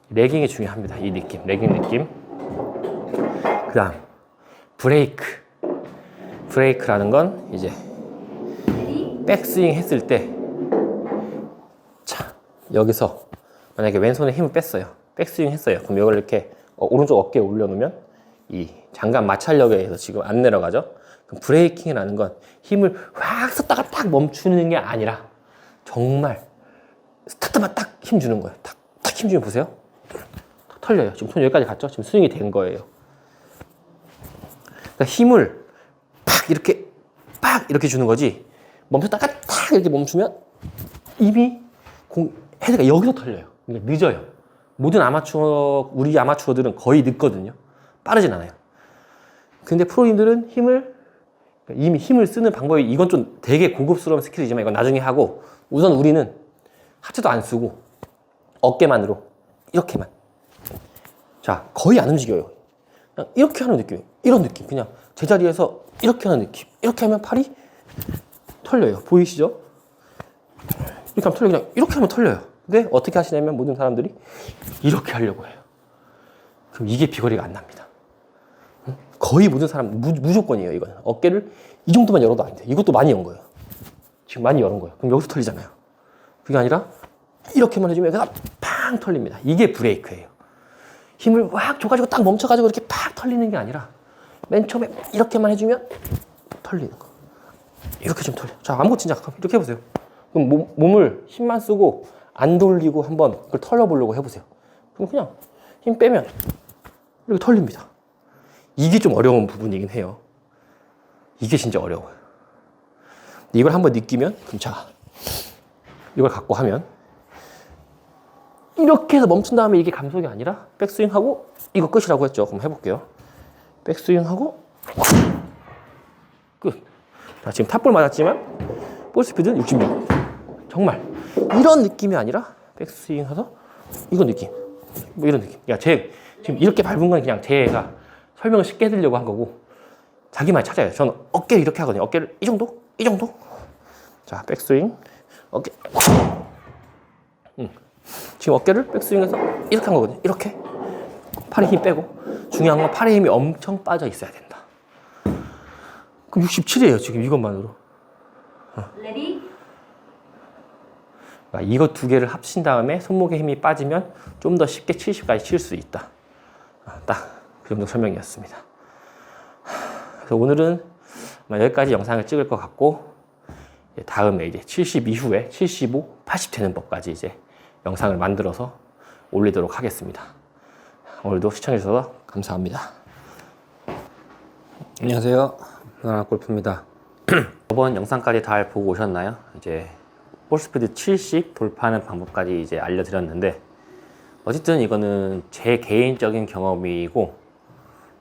Speaker 1: 레깅이 중요합니다. 이 느낌, 레깅 느낌. 그 다음 브레이크라는 건 이제 백스윙 했을 때, 자, 여기서 만약에 왼손에 힘을 뺐어요. 백스윙 했어요. 그럼 이걸 이렇게 오른쪽 어깨에 올려놓으면 이 장갑 마찰력에 의해서 지금 안 내려가죠. 그럼 브레이킹이라는 건 힘을 확 썼다가 딱 멈추는 게 아니라 정말 스타트만 딱 힘주는 거예요. 딱 힘주면 보세요. 탁 털려요. 지금 손 여기까지 갔죠? 지금 스윙이 된 거예요. 그러니까 힘을 이렇게 주는 거지, 멈췄다가 탁 이렇게 멈추면 이미 헤드가 여기서 털려요. 그러니까 늦어요. 모든 우리 아마추어들은 거의 늦거든요. 빠르진 않아요. 근데 프로님들은 이미 힘을 쓰는 방법이, 이건 좀 되게 고급스러운 스킬이지만 이건 나중에 하고, 우선 우리는 하체도 안 쓰고 어깨만으로 이렇게만 자, 거의 안 움직여요. 그냥 이렇게 하는 느낌, 이런 느낌. 그냥 제자리에서 이렇게 하는 느낌. 이렇게 하면 팔이 털려요. 보이시죠? 이렇게 하면 털려요. 그냥 이렇게 하면 털려요. 근데 어떻게 하시냐면 모든 사람들이 이렇게 하려고 해요. 그럼 이게 비거리가 안 납니다. 거의 모든 사람 무조건이에요. 이거는 어깨를 이 정도만 열어도 안 돼. 이것도 많이 연 거예요. 지금 많이 열은 거예요. 그럼 여기서 털리잖아요. 그게 아니라 이렇게만 해주면 여기가 팡 털립니다. 이게 브레이크예요. 힘을 확 줘가지고 딱 멈춰가지고 이렇게 팍 털리는 게 아니라 맨 처음에 이렇게만 해주면 털리는 거. 이렇게 좀 털려. 자, 아무것도 진짜 이렇게 해보세요. 그럼 몸을 힘만 쓰고 안 돌리고 한번 그걸 털어보려고 해보세요. 그럼 그냥 힘 빼면 이렇게 털립니다. 이게 좀 어려운 부분이긴 해요. 이게 진짜 어려워요. 이걸 한번 느끼면, 그럼 자, 이걸 갖고 하면 이렇게 해서 멈춘 다음에 이게 감속이 아니라 백스윙하고 이거 끝이라고 했죠. 그럼 해볼게요. 백스윙하고 끝. 자, 지금 탑볼 맞았지만 볼 스피드는 66. 정말 이런 느낌이 아니라 백스윙해서 이건 느낌. 뭐 이런 느낌. 야, 지금 이렇게 밟은 건 그냥 제가 설명을 쉽게 해드리려고 한 거고 자기만 찾아요. 저는 어깨를 이렇게 하거든요. 어깨를 이 정도? 이 정도? 자, 백스윙. 어깨. 지금 어깨를 백스윙해서 이렇게 한 거거든요. 이렇게. 팔에 힘 빼고. 중요한 건 팔에 힘이 엄청 빠져 있어야 된다. 그럼 67이에요. 지금 이것만으로.
Speaker 2: 레디?
Speaker 1: 이거 두 개를 합친 다음에 손목에 힘이 빠지면 좀 더 쉽게 70까지 칠 수 있다. 딱 그 정도 설명이었습니다. 그래서 오늘은 여기까지 영상을 찍을 것 같고 다음에 이제 70 이후에 75, 80 되는 법까지 이제 영상을 만들어서 올리도록 하겠습니다. 오늘도 시청해주셔서 감사합니다. 안녕하세요. 골프입니다. 이번 영상까지 잘 보고 오셨나요? 이제 볼스피드 70 돌파하는 방법까지 이제 알려드렸는데 어쨌든 이거는 제 개인적인 경험이고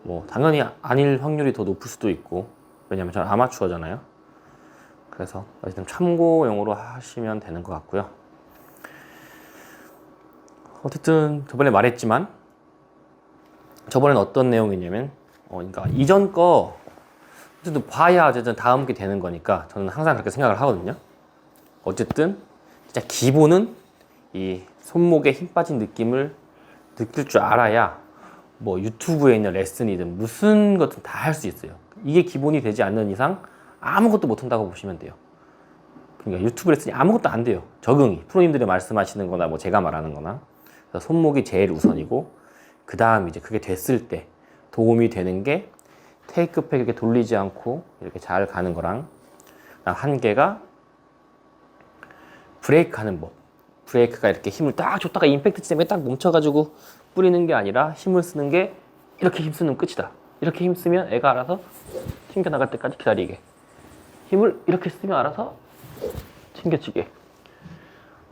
Speaker 1: 뭐 당연히 아닐 확률이 더 높을 수도 있고 왜냐면 저는 아마추어잖아요. 그래서 어쨌든 참고용으로 하시면 되는 것 같고요. 어쨌든 저번에 말했지만 저번엔 어떤 내용이냐면 그러니까 이전 거 어쨌든 봐야 어쨌든 다음 게 되는 거니까 저는 항상 그렇게 생각을 하거든요. 어쨌든 진짜 기본은 이 손목에 힘 빠진 느낌을 느낄 줄 알아야 뭐 유튜브에 있는 레슨이든 무슨 것든 다 할 수 있어요. 이게 기본이 되지 않는 이상 아무것도 못 한다고 보시면 돼요. 그러니까 유튜브 레슨이 아무것도 안 돼요. 적응이 프로님들이 말씀하시는 거나 뭐 제가 말하는 거나. 그래서 손목이 제일 우선이고 그 다음 이제 그게 됐을 때 도움이 되는 게 테이크백 이렇게 돌리지 않고 이렇게 잘 가는 거랑 한 개가 브레이크 하는 법. 브레이크가 이렇게 힘을 딱 줬다가 임팩트 때문에 딱 멈춰가지고 뿌리는 게 아니라 힘을 쓰는 게 이렇게 힘쓰면 끝이다. 이렇게 힘쓰면 애가 알아서 튕겨나갈 때까지 기다리게. 힘을 이렇게 쓰면 알아서 튕겨지게.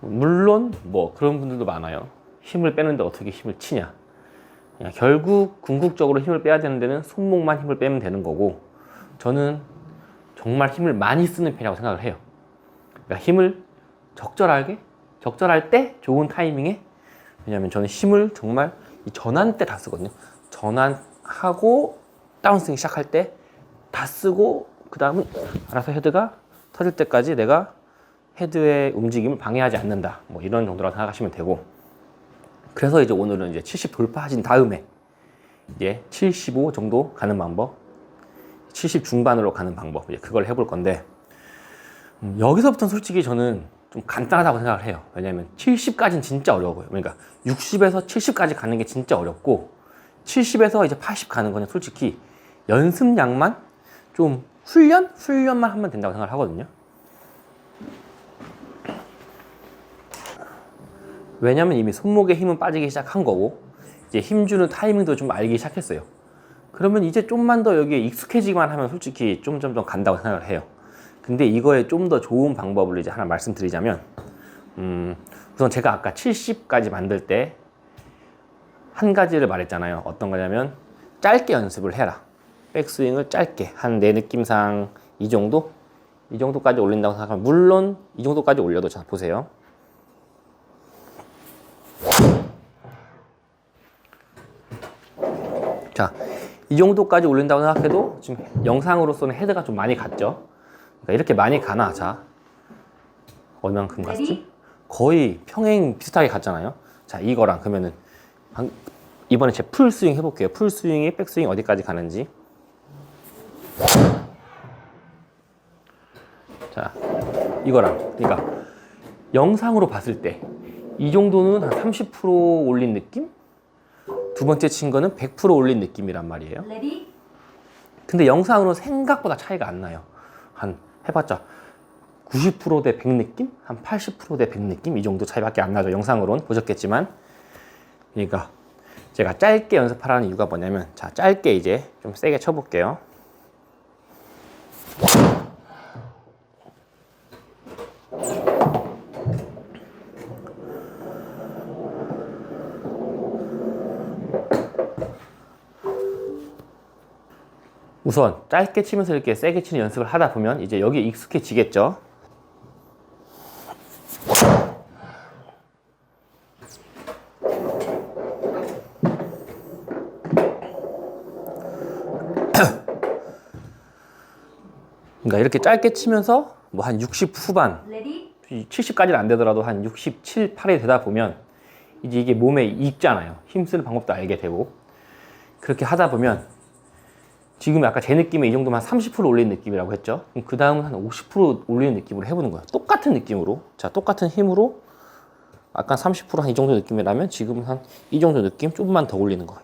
Speaker 1: 물론 뭐 그런 분들도 많아요. 힘을 빼는데 어떻게 힘을 치냐. 그냥 결국 궁극적으로 힘을 빼야 되는 데는 손목만 힘을 빼면 되는 거고 저는 정말 힘을 많이 쓰는 편이라고 생각을 해요. 그러니까 힘을 적절할 때 좋은 타이밍에 왜냐면 저는 힘을 정말 이 전환 때 다 쓰거든요. 전환하고 다운스윙 시작할 때 다 쓰고 그 다음은 알아서 헤드가 터질 때까지 내가 헤드의 움직임을 방해하지 않는다. 뭐 이런 정도라고 생각하시면 되고 그래서 이제 오늘은 이제 70 돌파하신 다음에 이제 75 정도 가는 방법 70 중반으로 가는 방법 이제 그걸 해볼 건데 여기서부터는 솔직히 저는 좀 간단하다고 생각을 해요. 왜냐면 70까지는 진짜 어려워요. 그러니까 60에서 70까지 가는 게 진짜 어렵고 70에서 이제 80 가는 거는 솔직히 연습량만 좀 훈련만 하면 된다고 생각을 하거든요. 왜냐면 이미 손목에 힘은 빠지기 시작한 거고 이제 힘주는 타이밍도 좀 알기 시작했어요. 그러면 이제 좀만 더 여기에 익숙해지기만 하면 솔직히 점점 간다고 생각을 해요. 근데 이거에 좀 더 좋은 방법을 이제 하나 말씀드리자면 우선 제가 아까 70까지 만들 때 한 가지를 말했잖아요. 어떤 거냐면 짧게 연습을 해라. 백스윙을 짧게 한 내 느낌상 이 정도까지 올린다고 생각하면 물론 이 정도까지 올려도 자 보세요. 자, 이 정도까지 올린다고 생각해도 지금 영상으로서는 헤드가 좀 많이 갔죠. 그러니까 이렇게 많이 가나. 자, 얼만큼 갔지? 거의 평행 비슷하게 갔잖아요. 자, 이거랑 그러면은 이번에 제 풀스윙 해볼게요. 풀스윙이 백스윙 어디까지 가는지. 자, 이거랑 그러니까 영상으로 봤을 때 이 정도는 한 30% 올린 느낌? 두 번째 친 거는 100% 올린 느낌이란 말이에요.
Speaker 2: Ready?
Speaker 1: 근데 영상으로 생각보다 차이가 안 나요. 한 해봤자 90%대 100 느낌? 한 80%대 100 느낌? 이 정도 차이밖에 안 나죠. 영상으로는 보셨겠지만. 그러니까 제가 짧게 연습하라는 이유가 뭐냐면, 자, 짧게 이제 좀 세게 쳐볼게요. 우선 짧게 치면서 이렇게 세게 치는 연습을 하다 보면 이제 여기에 익숙해지겠죠. 그러니까 이렇게 짧게 치면서 뭐 한 60 후반,
Speaker 2: Ready?
Speaker 1: 70까지는 안 되더라도 한 67, 8이 되다 보면 이제 이게 몸에 익잖아요. 힘쓰는 방법도 알게 되고. 그렇게 하다 보면 지금 아까 제 느낌에 이 정도면 한 30% 올린 느낌이라고 했죠. 그럼 그 다음은 한 50% 올리는 느낌으로 해보는 거예요. 똑같은 느낌으로. 자, 똑같은 힘으로 아까 30% 한 이 정도 느낌이라면 지금은 한 이 정도 느낌 조금만 더 올리는 거예요.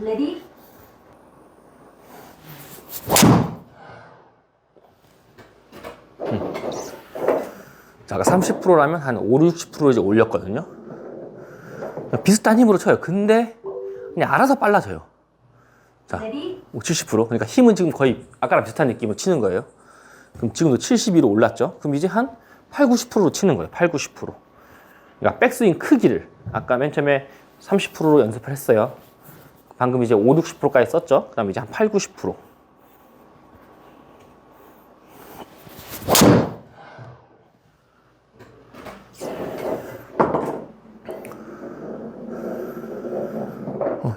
Speaker 2: Ready?
Speaker 1: 자, 아까 30%라면 한 5, 60% 이제 올렸거든요. 비슷한 힘으로 쳐요. 근데 그냥 알아서 빨라져요. 자,
Speaker 2: Ready?
Speaker 1: 70%. 그러니까 힘은 지금 거의 아까랑 비슷한 느낌으로 치는 거예요. 그럼 지금도 72로 올랐죠. 그럼 이제 한 8, 90%로 치는 거예요. 8, 90%. 그러니까 백스윙 크기를 아까 맨 처음에 30%로 연습을 했어요. 방금 이제 5, 60%까지 썼죠. 그 다음에 이제 한 8, 90%.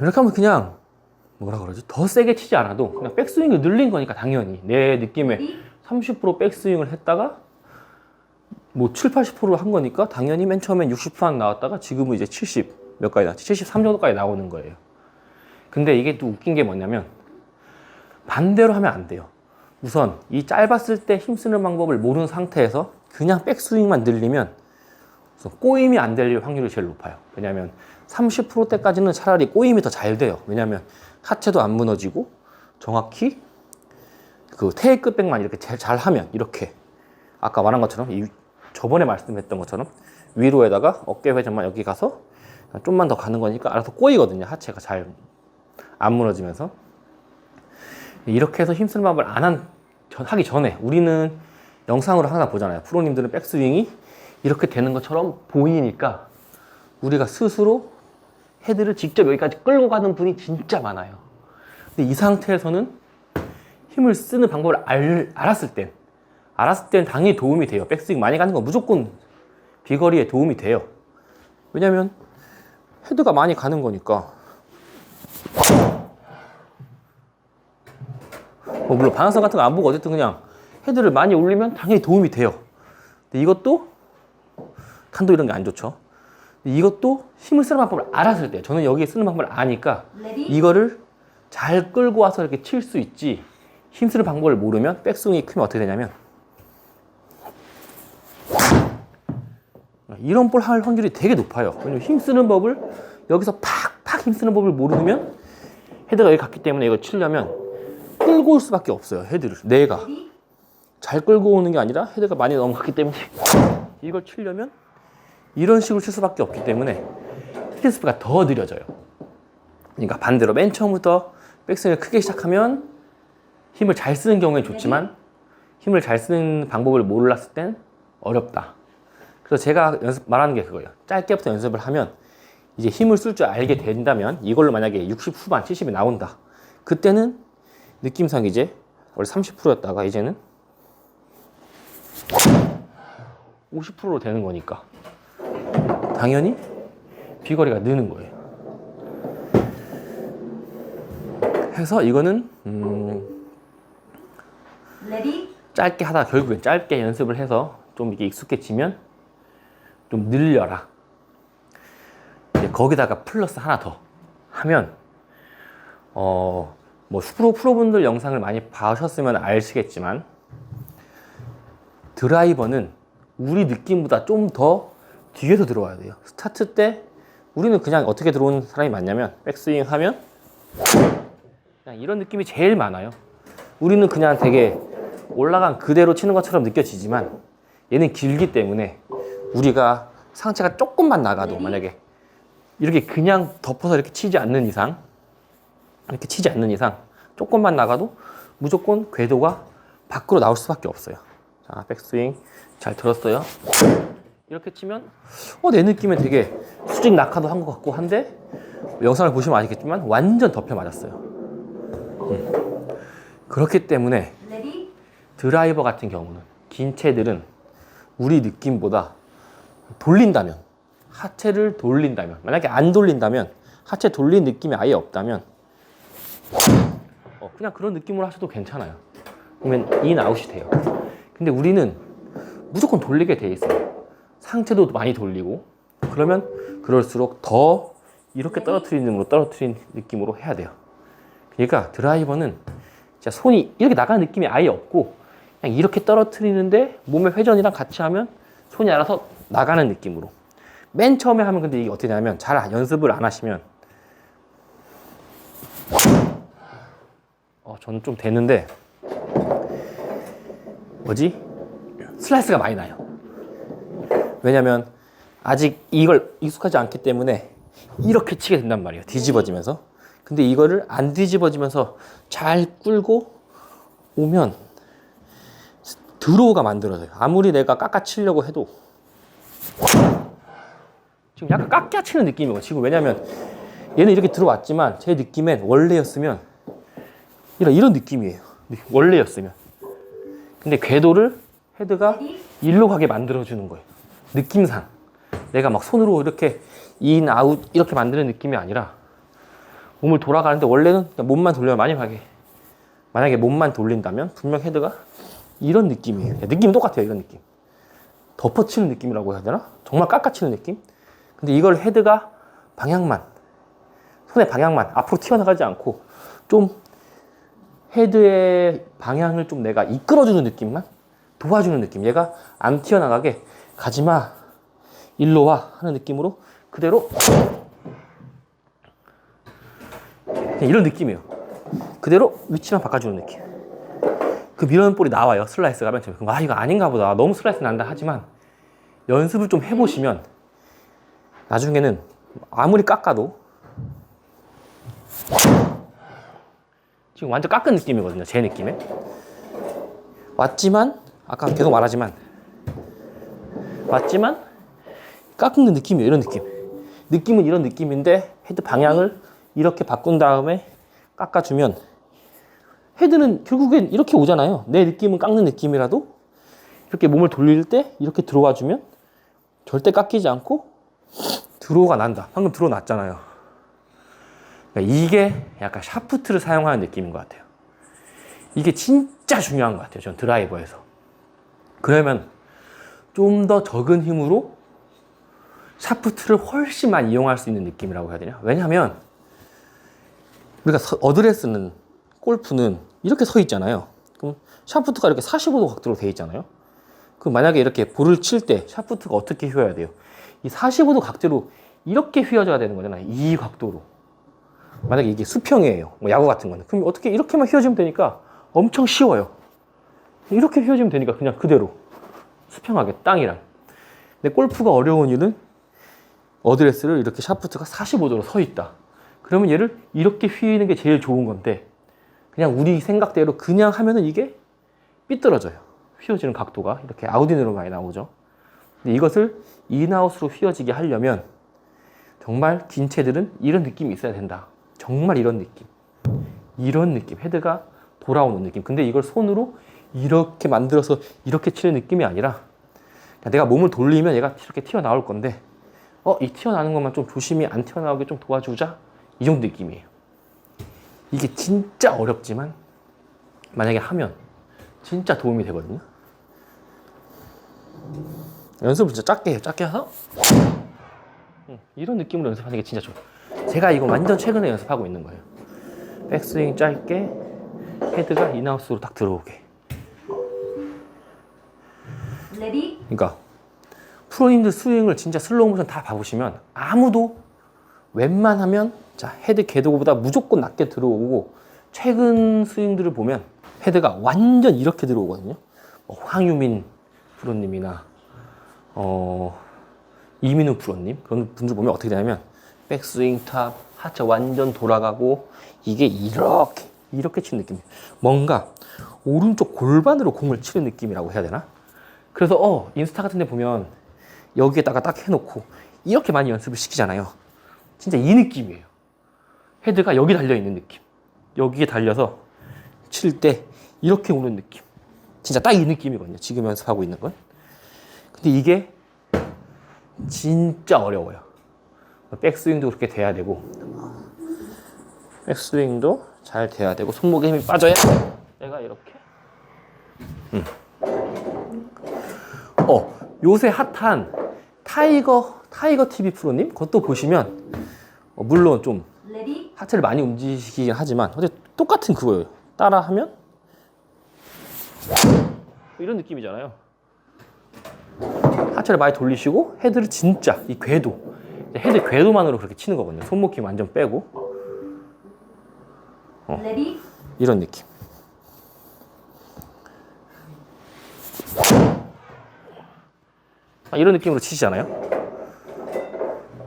Speaker 1: 이렇게 하면 그냥 뭐라 그러지? 더 세게 치지 않아도 그냥 백스윙을 늘린 거니까 당연히 내 느낌에 30% 백스윙을 했다가 뭐 7, 80%를 한 거니까 당연히 맨 처음엔 60% 나왔다가 지금은 이제 70 몇 가지 나왔지? 73 정도까지 나오는 거예요. 근데 이게 또 웃긴 게 뭐냐면 반대로 하면 안 돼요. 우선 이 짧았을 때 힘쓰는 방법을 모르는 상태에서 그냥 백스윙만 늘리면 우선 꼬임이 안 될 확률이 제일 높아요. 왜냐하면 30%대까지는 차라리 꼬임이 더 잘 돼요. 왜냐하면 하체도 안 무너지고 정확히 그 테일 끝백만 이렇게 잘 하면 이렇게 아까 말한 것처럼 저번에 말씀했던 것처럼 위로에다가 어깨 회전만 여기 가서 좀만 더 가는 거니까 알아서 꼬이거든요. 하체가 잘 안 무너지면서. 이렇게 해서 힘쓰는 방법을 하기 전에 우리는 영상으로 항상 보잖아요. 프로님들은 백스윙이 이렇게 되는 것처럼 보이니까 우리가 스스로 헤드를 직접 여기까지 끌고 가는 분이 진짜 많아요. 근데 이 상태에서는 힘을 쓰는 방법을 알았을 땐 당연히 도움이 돼요. 백스윙 많이 가는 건 무조건 비거리에 도움이 돼요. 왜냐면 헤드가 많이 가는 거니까. 물론 방향성 같은 거 안 보고 어쨌든 그냥 헤드를 많이 올리면 당연히 도움이 돼요. 근데 이것도 탄도 이런 게 안 좋죠. 이것도 힘을 쓰는 방법을 알았을 때, 저는 여기에 쓰는 방법을 아니까 이거를 잘 끌고 와서 이렇게 칠 수 있지, 힘 쓰는 방법을 모르면 백스윙이 크면 어떻게 되냐면 이런 볼 할 확률이 되게 높아요. 왜냐면 힘 쓰는 법을 여기서 팍팍 힘 쓰는 법을 모르면 헤드가 여기 갔기 때문에 이걸 치려면 끌고 올 수밖에 없어요. 헤드를 내가 잘 끌고 오는 게 아니라 헤드가 많이 넘어갔기 때문에 이걸 치려면 이런 식으로 칠 수밖에 없기 때문에 헤드 스피드가 더 느려져요. 그러니까 반대로 맨 처음부터 백스윙을 크게 시작하면 힘을 잘 쓰는 경우에 좋지만 힘을 잘 쓰는 방법을 몰랐을 땐 어렵다. 그래서 제가 말하는 게 그거예요. 짧게부터 연습을 하면 이제 힘을 쓸 줄 알게 된다면 이걸로 만약에 60 후반 70이 나온다. 그때는 느낌상 이제 원래 30%였다가 이제는 50%로 되는 거니까 당연히 비거리가 느는 거예요. 해서 이거는
Speaker 2: Ready?
Speaker 1: 짧게 하다가 결국엔 짧게 연습을 해서 좀 이게 익숙해지면 좀 늘려라. 이제 거기다가 플러스 하나 더 하면 뭐 프로분들 영상을 많이 봐셨으면 아시겠지만 드라이버는 우리 느낌보다 좀 더 뒤에서 들어와야 돼요. 스타트 때 우리는 그냥 어떻게 들어오는 사람이 많냐면 백스윙 하면 그냥 이런 느낌이 제일 많아요. 우리는 그냥 되게 올라간 그대로 치는 것처럼 느껴지지만 얘는 길기 때문에 우리가 상체가 조금만 나가도 만약에 이렇게 그냥 덮어서 이렇게 치지 않는 이상 조금만 나가도 무조건 궤도가 밖으로 나올 수밖에 없어요. 자, 백스윙 잘 들었어요. 이렇게 치면 내 느낌엔 되게 수직 낙하도 한 것 같고 한데 영상을 보시면 아시겠지만 완전 덮여 맞았어요. 그렇기 때문에
Speaker 2: Ready?
Speaker 1: 드라이버 같은 경우는 긴 채들은 우리 느낌보다 돌린다면 하체를 돌린다면 만약에 안 돌린다면 하체 돌린 느낌이 아예 없다면 그냥 그런 느낌으로 하셔도 괜찮아요. 그러면 인아웃이 돼요. 근데 우리는 무조건 돌리게 돼 있어요. 상체도 많이 돌리고 그러면 그럴수록 더 이렇게 떨어뜨리는 느낌으로 해야 돼요. 그러니까 드라이버는 진짜 손이 이렇게 나가는 느낌이 아예 없고 그냥 이렇게 떨어뜨리는데 몸의 회전이랑 같이 하면 손이 알아서 나가는 느낌으로. 맨 처음에 하면 근데 이게 어떻게 되냐면 잘 연습을 안 하시면 저는 좀 되는데 슬라이스가 많이 나요. 왜냐면 아직 이걸 익숙하지 않기 때문에 이렇게 치게 된단 말이에요. 뒤집어지면서. 근데 이거를 안 뒤집어지면서 잘 끌고 오면 드로우가 만들어져요. 아무리 내가 깎아치려고 해도 지금 약간 깎아치는 느낌이에요. 지금 왜냐면 얘는 이렇게 들어왔지만 제 느낌엔 원래였으면 이런 느낌이에요. 원래였으면. 근데 궤도를 헤드가 일로 가게 만들어주는 거예요. 느낌상. 내가 막 손으로 이렇게 인, 아웃 이렇게 만드는 느낌이 아니라 몸을 돌아가는데 원래는 그냥 몸만 돌려면 만약에 몸만 돌린다면 분명 헤드가 이런 느낌이에요. 느낌은 똑같아요. 이런 느낌. 덮어치는 느낌이라고 해야 되나? 정말 깎아치는 느낌? 근데 이걸 헤드가 손의 방향만 앞으로 튀어나가지 않고 좀 헤드의 방향을 좀 내가 이끌어주는 느낌만 도와주는 느낌. 얘가 안 튀어나가게 가지마 일로 와 하는 느낌으로 그대로 그냥 이런 느낌이에요. 그대로 위치만 바꿔주는 느낌. 그 밀어넣은 볼이 나와요. 슬라이스가 맨 처음에. 그럼 이거 아닌가 보다. 너무 슬라이스 난다 하지만 연습을 좀 해보시면 나중에는 아무리 깎아도 지금 완전 깎은 느낌이거든요. 제 느낌에. 왔지만 아까 계속 말하지만 깎는 느낌이에요. 이런 느낌. 느낌은 이런 느낌인데 헤드 방향을 이렇게 바꾼 다음에 깎아주면 헤드는 결국엔 이렇게 오잖아요. 내 느낌은 깎는 느낌이라도 이렇게 몸을 돌릴 때 이렇게 들어와주면 절대 깎이지 않고 드로우가 난다. 방금 드로우 났잖아요. 그러니까 이게 약간 샤프트를 사용하는 느낌인 것 같아요. 이게 진짜 중요한 것 같아요. 전 드라이버에서. 그러면 좀 더 적은 힘으로 샤프트를 훨씬 많이 이용할 수 있는 느낌이라고 해야 되냐? 왜냐하면 우리가 어드레스는 골프는 이렇게 서 있잖아요. 그럼 샤프트가 이렇게 45도 각도로 되어 있잖아요. 그럼 만약에 이렇게 볼을 칠 때 샤프트가 어떻게 휘어야 돼요? 이 45도 각도로 이렇게 휘어져야 되는 거잖아요. 이 각도로. 만약에 이게 수평이에요. 뭐 야구 같은 거는. 그럼 어떻게 이렇게만 휘어지면 되니까 엄청 쉬워요. 이렇게 휘어지면 되니까 그냥 그대로 수평하게 땅이랑. 근데 골프가 어려운 이유는 어드레스를 이렇게 샤프트가 45도로 서 있다. 그러면 얘를 이렇게 휘는 게 제일 좋은 건데 그냥 우리 생각대로 그냥 하면은 이게 삐뚤어져요. 휘어지는 각도가 이렇게 아웃인으로 많이 나오죠. 근데 이것을 인아웃으로 휘어지게 하려면 정말 긴 채들은 이런 느낌이 있어야 된다. 정말 이런 느낌. 이런 느낌. 헤드가 돌아오는 느낌. 근데 이걸 손으로 이렇게 만들어서 이렇게 치는 느낌이 아니라 내가 몸을 돌리면 얘가 이렇게 튀어나올 건데 이 튀어나오는 것만 좀 조심히 안 튀어나오게 좀 도와주자. 이 정도 느낌이에요. 이게 진짜 어렵지만 만약에 하면 진짜 도움이 되거든요. 연습을 진짜 작게 해요. 작게 해서 이런 느낌으로 연습하는 게 진짜 좋아요. 제가 이거 완전 최근에 연습하고 있는 거예요. 백스윙 짧게 헤드가 인하우스로 딱 들어오게.
Speaker 2: Ready?
Speaker 1: 그러니까 프로님들 스윙을 진짜 슬로우 모션 다 봐보시면 아무도 웬만하면 자 헤드 궤도보다 무조건 낮게 들어오고 최근 스윙들을 보면 헤드가 완전 이렇게 들어오거든요. 황유민 프로님이나 이민우 프로님 그런 분들 보면 어떻게 되냐면 백스윙 탑 하체 완전 돌아가고 이게 이렇게 치는 느낌이에요. 뭔가 오른쪽 골반으로 공을 치는 느낌이라고 해야 되나? 그래서 인스타 같은 데 보면 여기에다가 딱 해놓고 이렇게 많이 연습을 시키잖아요. 진짜 이 느낌이에요. 헤드가 여기 달려있는 느낌. 여기에 달려서 칠 때 이렇게 오는 느낌. 진짜 딱 이 느낌이거든요. 지금 연습하고 있는 건. 근데 이게 진짜 어려워요. 백스윙도 그렇게 돼야 되고 백스윙도 잘 돼야 되고 손목에 힘이 빠져야 내가 이렇게 요새 핫한 타이거 TV 프로님 그것도 보시면 물론 좀
Speaker 2: Ready?
Speaker 1: 하체를 많이 움직이긴 하지만 어쨌든 똑같은 그거예요. 따라하면 이런 느낌이잖아요. 하체를 많이 돌리시고 헤드를 진짜 이 궤도 헤드 궤도만으로 그렇게 치는 거거든요. 손목 힘 완전 빼고
Speaker 2: Ready?
Speaker 1: 이런 느낌. 이런 느낌으로 치시잖아요.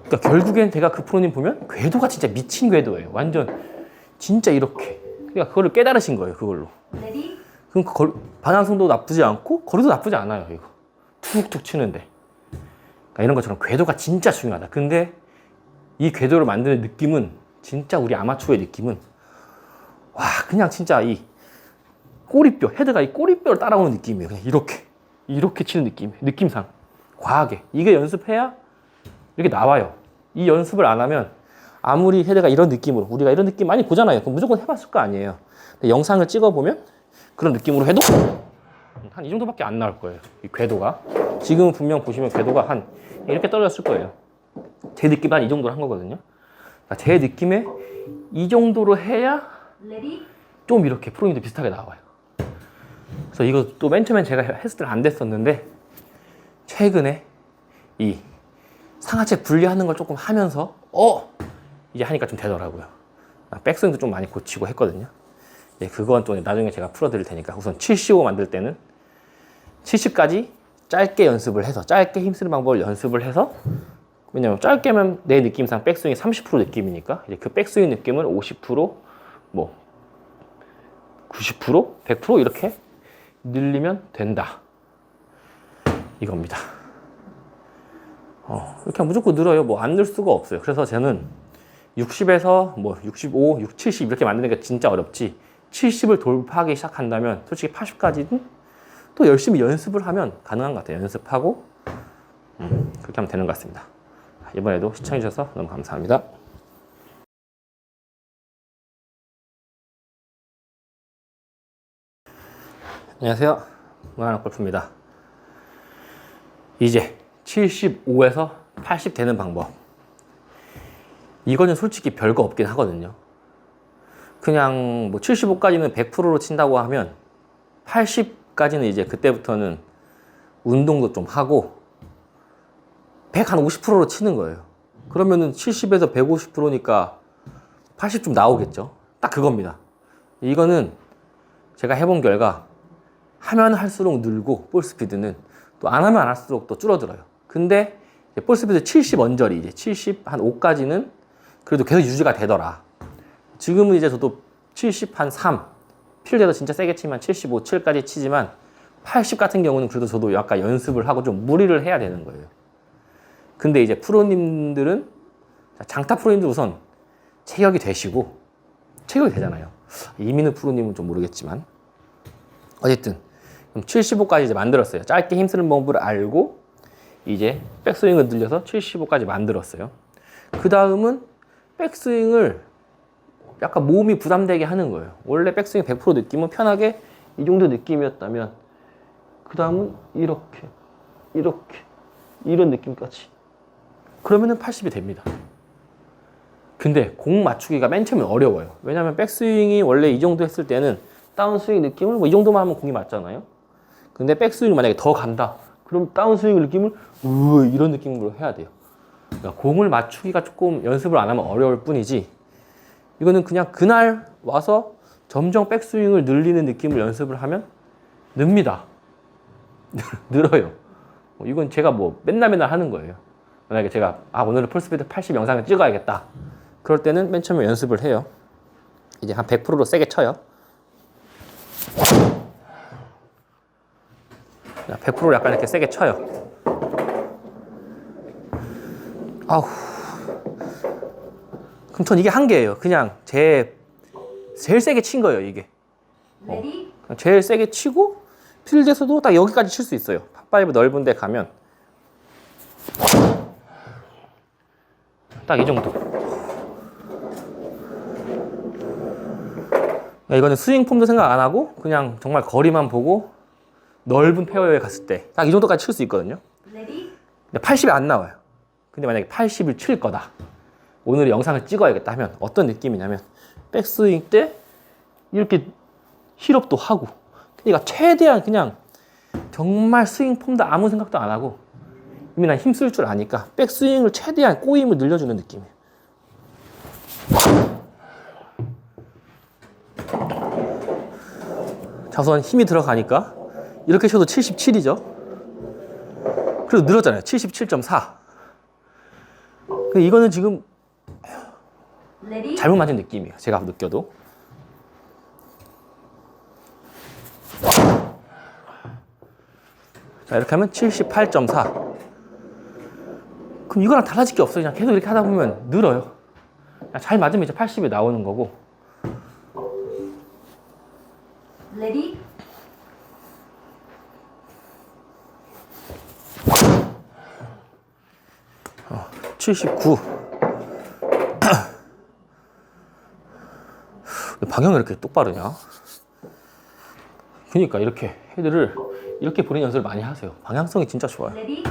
Speaker 1: 그러니까 결국엔 제가 그 프로님 보면 궤도가 진짜 미친 궤도예요. 완전 진짜 이렇게. 그러니까 그거를 깨달으신 거예요. 그걸로.
Speaker 2: Ready?
Speaker 1: 그럼 방향성도 나쁘지 않고 거리도 나쁘지 않아요. 이거 툭툭 치는데. 그러니까 이런 것처럼 궤도가 진짜 중요하다. 근데 이 궤도를 만드는 느낌은 진짜 우리 아마추어의 느낌은 와 그냥 진짜 이 꼬리뼈 헤드가 이 꼬리뼈를 따라오는 느낌이에요. 그냥 이렇게 치는 느낌. 느낌상 과하게 이게 연습해야 이렇게 나와요. 이 연습을 안 하면 아무리 헤드가 이런 느낌으로 우리가 이런 느낌 많이 보잖아요. 그럼 무조건 해봤을 거 아니에요. 근데 영상을 찍어보면 그런 느낌으로 해도 한 이 정도밖에 안 나올 거예요. 이 궤도가 지금 분명 보시면 궤도가 한 이렇게 떨어졌을 거예요. 제 느낌은 한 이 정도로 한 거거든요. 그러니까 제 느낌에 이 정도로 해야
Speaker 2: Ready?
Speaker 1: 좀 이렇게 프로님도 비슷하게 나와요. 그래서 이것도 맨 처음엔 제가 했을 때는 안 됐었는데 최근에 이 상하체 분리하는 걸 조금 하면서 이제 하니까 좀 되더라고요. 백스윙도 좀 많이 고치고 했거든요. 그건 또 나중에 제가 풀어드릴 테니까 우선 75 만들 때는 70까지 짧게 연습을 해서 짧게 힘쓰는 방법을 연습을 해서 왜냐면 짧게면 내 느낌상 백스윙이 30% 느낌이니까 이제 그 백스윙 느낌을 50% 뭐 90% 100% 이렇게 늘리면 된다 이겁니다. 이렇게 무조건 늘어요. 뭐 안 늘 수가 없어요. 그래서 저는 60에서 뭐 65, 60, 70 이렇게 만드는 게 진짜 어렵지 70을 돌파하기 시작한다면 솔직히 80까지는 또 열심히 연습을 하면 가능한 것 같아요. 연습하고 그렇게 하면 되는 것 같습니다. 이번에도 시청해주셔서 너무 감사합니다. 안녕하세요. 무한한 골프입니다. 이제 75에서 80 되는 방법. 이거는 솔직히 별거 없긴 하거든요. 그냥 뭐 75까지는 100%로 친다고 하면 80까지는 이제 그때부터는 운동도 좀 하고 100 한 50%로 치는 거예요. 그러면은 70에서 150%니까 80 좀 나오겠죠. 딱 그겁니다. 이거는 제가 해본 결과 하면 할수록 늘고 볼 스피드는 또 안 하면 안 할수록 또 줄어들어요. 근데 볼 스피드 70 언저리 이제 70 한 5까지는 그래도 계속 유지가 되더라. 지금은 이제 저도 70 한 3 필드에서 진짜 세게 치면 75, 7까지 치지만 80 같은 경우는 그래도 저도 약간 연습을 하고 좀 무리를 해야 되는 거예요. 근데 이제 프로님들은 자, 장타 프로님도 우선 체격이 되시고, 체격이 되잖아요. 이민우 프로님은 좀 모르겠지만. 어쨌든, 75까지 이제 만들었어요. 짧게 힘쓰는 방법을 알고, 이제 백스윙을 늘려서 75까지 만들었어요. 그 다음은 백스윙을 약간 몸이 부담되게 하는 거예요. 원래 백스윙 100% 느낌은 편하게 이 정도 느낌이었다면, 그 다음은 이렇게, 이런 느낌까지. 그러면은 80이 됩니다. 근데 공 맞추기가 맨 처음에 어려워요. 왜냐면 백스윙이 원래 이 정도 했을 때는 다운스윙 느낌을 뭐 이 정도만 하면 공이 맞잖아요. 근데 백스윙을 만약에 더 간다. 그럼 다운스윙 느낌을 이런 느낌으로 해야 돼요. 그러니까 공을 맞추기가 조금 연습을 안 하면 어려울 뿐이지, 이거는 그냥 그날 와서 점점 백스윙을 늘리는 느낌을 연습을 하면 늡니다. 늘어요. 이건 제가 뭐 맨날 하는 거예요. 만약에 제가 오늘은 풀스피드 80 영상을 찍어야겠다. 그럴 때는 맨 처음에 연습을 해요. 이제 한 100%로 세게 쳐요. 100%로 약간 이렇게 세게 쳐요. 아우. 그럼 전 이게 한계예요. 그냥 제일 세게 친 거예요, 이게.
Speaker 2: 레디,
Speaker 1: 제일 세게 치고 필드에서도 딱 여기까지 칠 수 있어요. 파5 넓은 데 가면 딱 이 정도. 이거는 스윙 폼도 생각 안 하고 그냥 정말 거리만 보고 넓은 페어웨이에 갔을 때 딱 이 정도까지 칠 수 있거든요.
Speaker 2: 레디,
Speaker 1: 근데 80이 안 나와요. 근데 만약에 80을 칠 거다, 오늘 영상을 찍어야겠다 하면 어떤 느낌이냐면, 백스윙 때 이렇게 힐업도 하고, 그러니까 최대한 그냥 정말 스윙 폼도 아무 생각도 안 하고, 이미 난 힘쓸 줄 아니까 백스윙을 최대한 꼬임을 늘려주는 느낌이에요. 자, 우선 힘이 들어가니까 이렇게 쳐도 77이죠. 그래도 늘었잖아요. 77.4. 이거는 지금
Speaker 2: 레디,
Speaker 1: 잘못 맞은 느낌이에요. 제가 느껴도. 자, 이렇게 하면 78.4. 그럼 이거랑 달라질 게 없어요. 그냥 계속 이렇게 하다 보면 늘어요. 그냥 잘 맞으면 이제 80이 나오는 거고.
Speaker 2: 레디,
Speaker 1: 79. 방향이 이렇게 똑바르냐? 그러니까 이렇게 헤드를 이렇게 보는 연습을 많이 하세요. 방향성이 진짜 좋아요.
Speaker 2: 레디,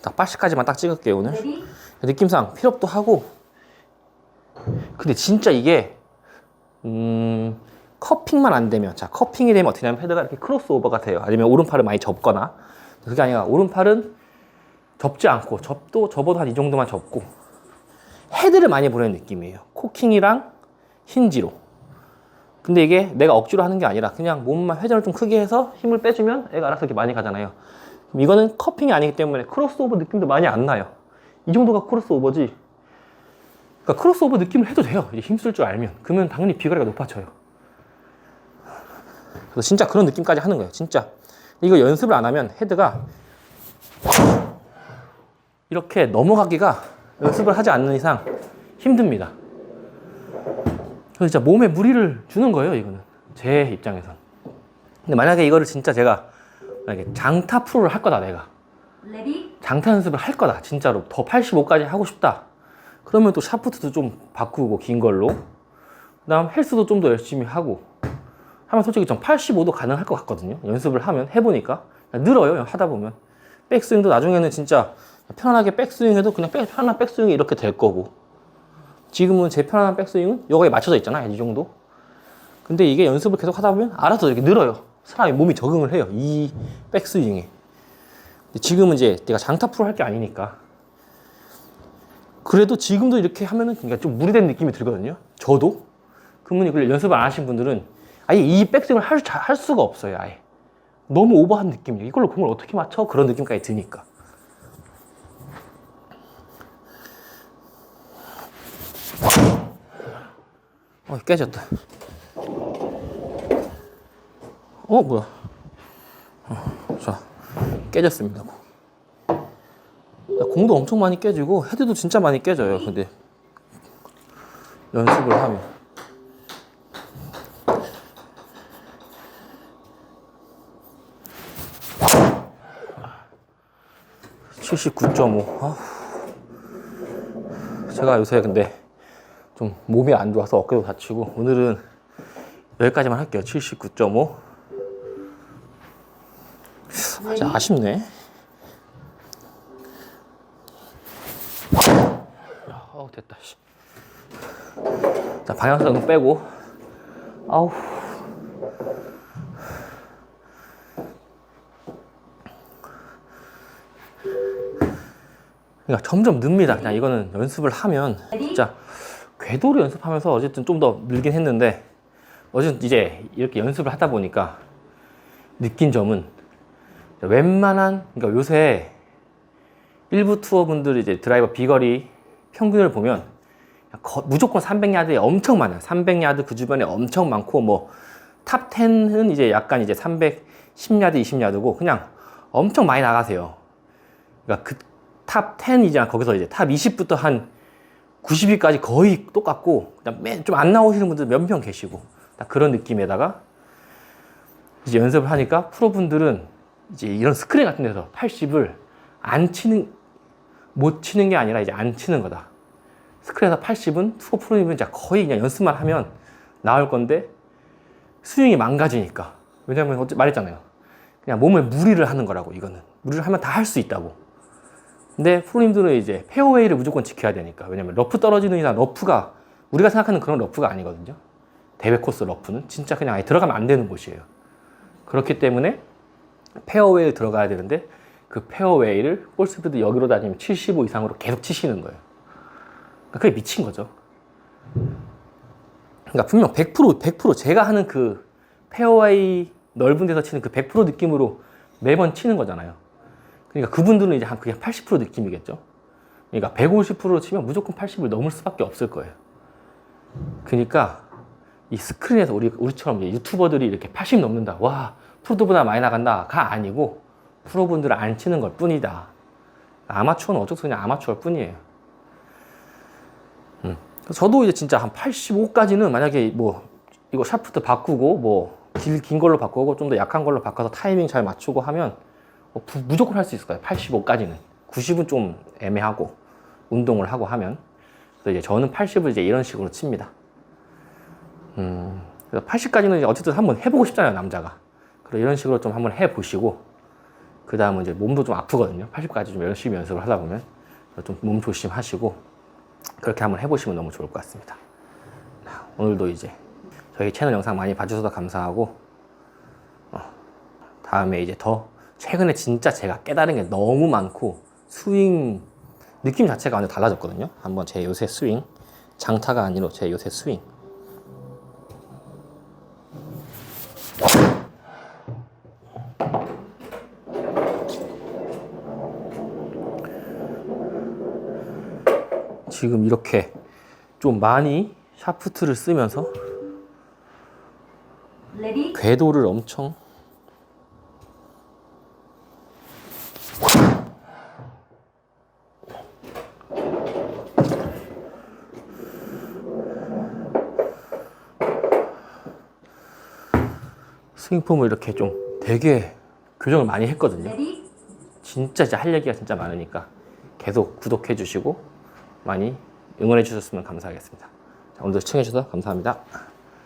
Speaker 1: 딱 80까지만 딱 찍을게요, 오늘.
Speaker 2: 레디,
Speaker 1: 느낌상 필업도 하고. 근데 진짜 이게 커핑만 안 되면, 자, 커핑이 되면 어떻게 되냐면 헤드가 이렇게 크로스오버가 돼요. 아니면 오른팔을 많이 접거나. 그게 아니라 오른팔은 접지 않고, 접어도 한 이 정도만 접고 헤드를 많이 보내는 느낌이에요. 코킹이랑 힌지로. 근데 이게 내가 억지로 하는 게 아니라 그냥 몸만 회전을 좀 크게 해서 힘을 빼주면 애가 알아서 이렇게 많이 가잖아요. 그럼 이거는 커핑이 아니기 때문에 크로스오버 느낌도 많이 안 나요. 이 정도가 크로스오버지. 그러니까 크로스오버 느낌을 해도 돼요. 이제 힘쓸 줄 알면. 그러면 당연히 비거리가 높아져요. 그래서 진짜 그런 느낌까지 하는 거예요. 진짜. 이거 연습을 안 하면 헤드가 이렇게 넘어가기가, 연습을 하지 않는 이상 힘듭니다. 그래서 진짜 몸에 무리를 주는 거예요, 이거는. 제 입장에선. 근데 만약에 이거를 진짜 제가 만약에 장타 프로를 할 거다, 내가.
Speaker 2: 레디,
Speaker 1: 장타 연습을 할 거다, 진짜로. 더 85까지 하고 싶다. 그러면 또 샤프트도 좀 바꾸고, 긴 걸로. 그 다음 헬스도 좀 더 열심히 하고 하면 솔직히 좀 85도 가능할 것 같거든요. 연습을 하면, 해보니까. 늘어요, 하다 보면. 백스윙도 나중에는 진짜 편안하게 백스윙 해도 그냥 편안한 백스윙이 이렇게 될 거고. 지금은 제 편안한 백스윙은 여기에 맞춰져 있잖아요, 이 정도. 근데 이게 연습을 계속 하다 보면 알아서 이렇게 늘어요. 사람이 몸이 적응을 해요, 이 백스윙에. 지금은 이제 내가 장타 프로 할 게 아니니까. 그래도 지금도 이렇게 하면은 그러니까 좀 무리된 느낌이 들거든요, 저도. 그러면 이걸 연습을 안 하신 분들은 아예 이 백스윙을 할 수가 없어요, 아예. 너무 오버한 느낌이에요. 이걸로 공을 어떻게 맞춰? 그런 느낌까지 드니까. 깨졌다. 뭐야. 자, 깨졌습니다. 공도 엄청 많이 깨지고 헤드도 진짜 많이 깨져요. 근데 연습을 하면 79.5. 제가 요새 근데 좀 몸이 안 좋아서 어깨도 다치고 오늘은 여기까지만 할게요. 79.5. 진짜 아쉽네. 됐다. 자, 방향성은 빼고. 아우. 그러니까 점점 늡니다. 그냥 이거는 연습을 하면 진짜 궤도를 연습하면서 어쨌든 좀 더 늘긴 했는데 어쨌든 이제 이렇게 연습을 하다 보니까 느낀 점은 웬만한 그러니까 요새 일부 투어 분들이 이제 드라이버 비거리 평균을 보면 무조건 300야드에 엄청 많아요. 300야드 그 주변에 엄청 많고 뭐 탑 10은 이제 약간 이제 310야드, 20야드고 그냥 엄청 많이 나가세요. 그러니까 그 탑 10이잖아. 거기서 이제 탑 20부터 한 90위까지 거의 똑같고 그냥 좀 안 나오시는 분들 몇 명 계시고 딱 그런 느낌에다가 이제 연습을 하니까 프로분들은 이제 이런 스크린 같은 데서 80을 못 치는 게 아니라 이제 안 치는 거다. 스크린에서 80은 투어 프로님은 이제 거의 그냥 연습만 하면 나올 건데 스윙이 망가지니까. 왜냐면 어제 말했잖아요. 그냥 몸을 무리를 하는 거라고 이거는. 무리를 하면 다 할 수 있다고. 근데 프로님들은 이제 페어웨이를 무조건 지켜야 되니까. 왜냐면 러프 떨어지는 이상 러프가 우리가 생각하는 그런 러프가 아니거든요. 대회 코스 러프는 진짜 그냥 아예 들어가면 안 되는 곳이에요. 그렇기 때문에 페어웨이를 들어가야 되는데 그 페어웨이를 볼스피드 여기로 다니면 75 이상으로 계속 치시는 거예요. 그러니까 그게 미친 거죠. 그러니까 분명 100% 제가 하는 그 페어웨이 넓은 데서 치는 그 100% 느낌으로 매번 치는 거잖아요. 그러니까 그분들은 이제 그게 80% 느낌이겠죠. 그러니까 150%로 치면 무조건 80을 넘을 수밖에 없을 거예요. 그러니까 이 스크린에서 우리처럼 이제 유튜버들이 이렇게 80 넘는다. 와, 프로들보다 많이 나간다가 아니고 프로분들은 안 치는 걸 뿐이다. 아마추어는 어쩔 수 없이 그냥 아마추어일 뿐이에요. 저도 이제 진짜 한 85까지는 만약에 뭐 이거 샤프트 바꾸고 뭐 긴 걸로 바꾸고 좀 더 약한 걸로 바꿔서 타이밍 잘 맞추고 하면 무조건 할 수 있을 거예요. 85까지는. 90은 좀 애매하고 운동을 하고 하면. 그래서 이제 저는 80을 이제 이런 식으로 칩니다. 그래서 80까지는 이제 어쨌든 한번 해보고 싶잖아요, 남자가. 그래서 이런 식으로 좀 한번 해보시고 그 다음은 이제 몸도 좀 아프거든요. 80까지 좀 열심히 연습을 하다 보면 좀 몸 조심하시고 그렇게 한번 해보시면 너무 좋을 것 같습니다. 오늘도 이제 저희 채널 영상 많이 봐주셔서 감사하고 다음에 이제 더 최근에 진짜 제가 깨달은 게 너무 많고 스윙 느낌 자체가 완전 달라졌거든요. 한번 제 요새 스윙 장타가 아니라 제 요새 스윙 지금 이렇게 좀 많이 샤프트를 쓰면서
Speaker 2: 레디
Speaker 1: 궤도를 엄청 스윙폼을 이렇게 좀 되게 교정을 많이 했거든요.
Speaker 2: 레디
Speaker 1: 진짜 이제 할 얘기가 진짜 많으니까 계속 구독해 주시고 많이 응원해 주셨으면 감사하겠습니다. 자, 오늘도 시청해 주셔서 감사합니다.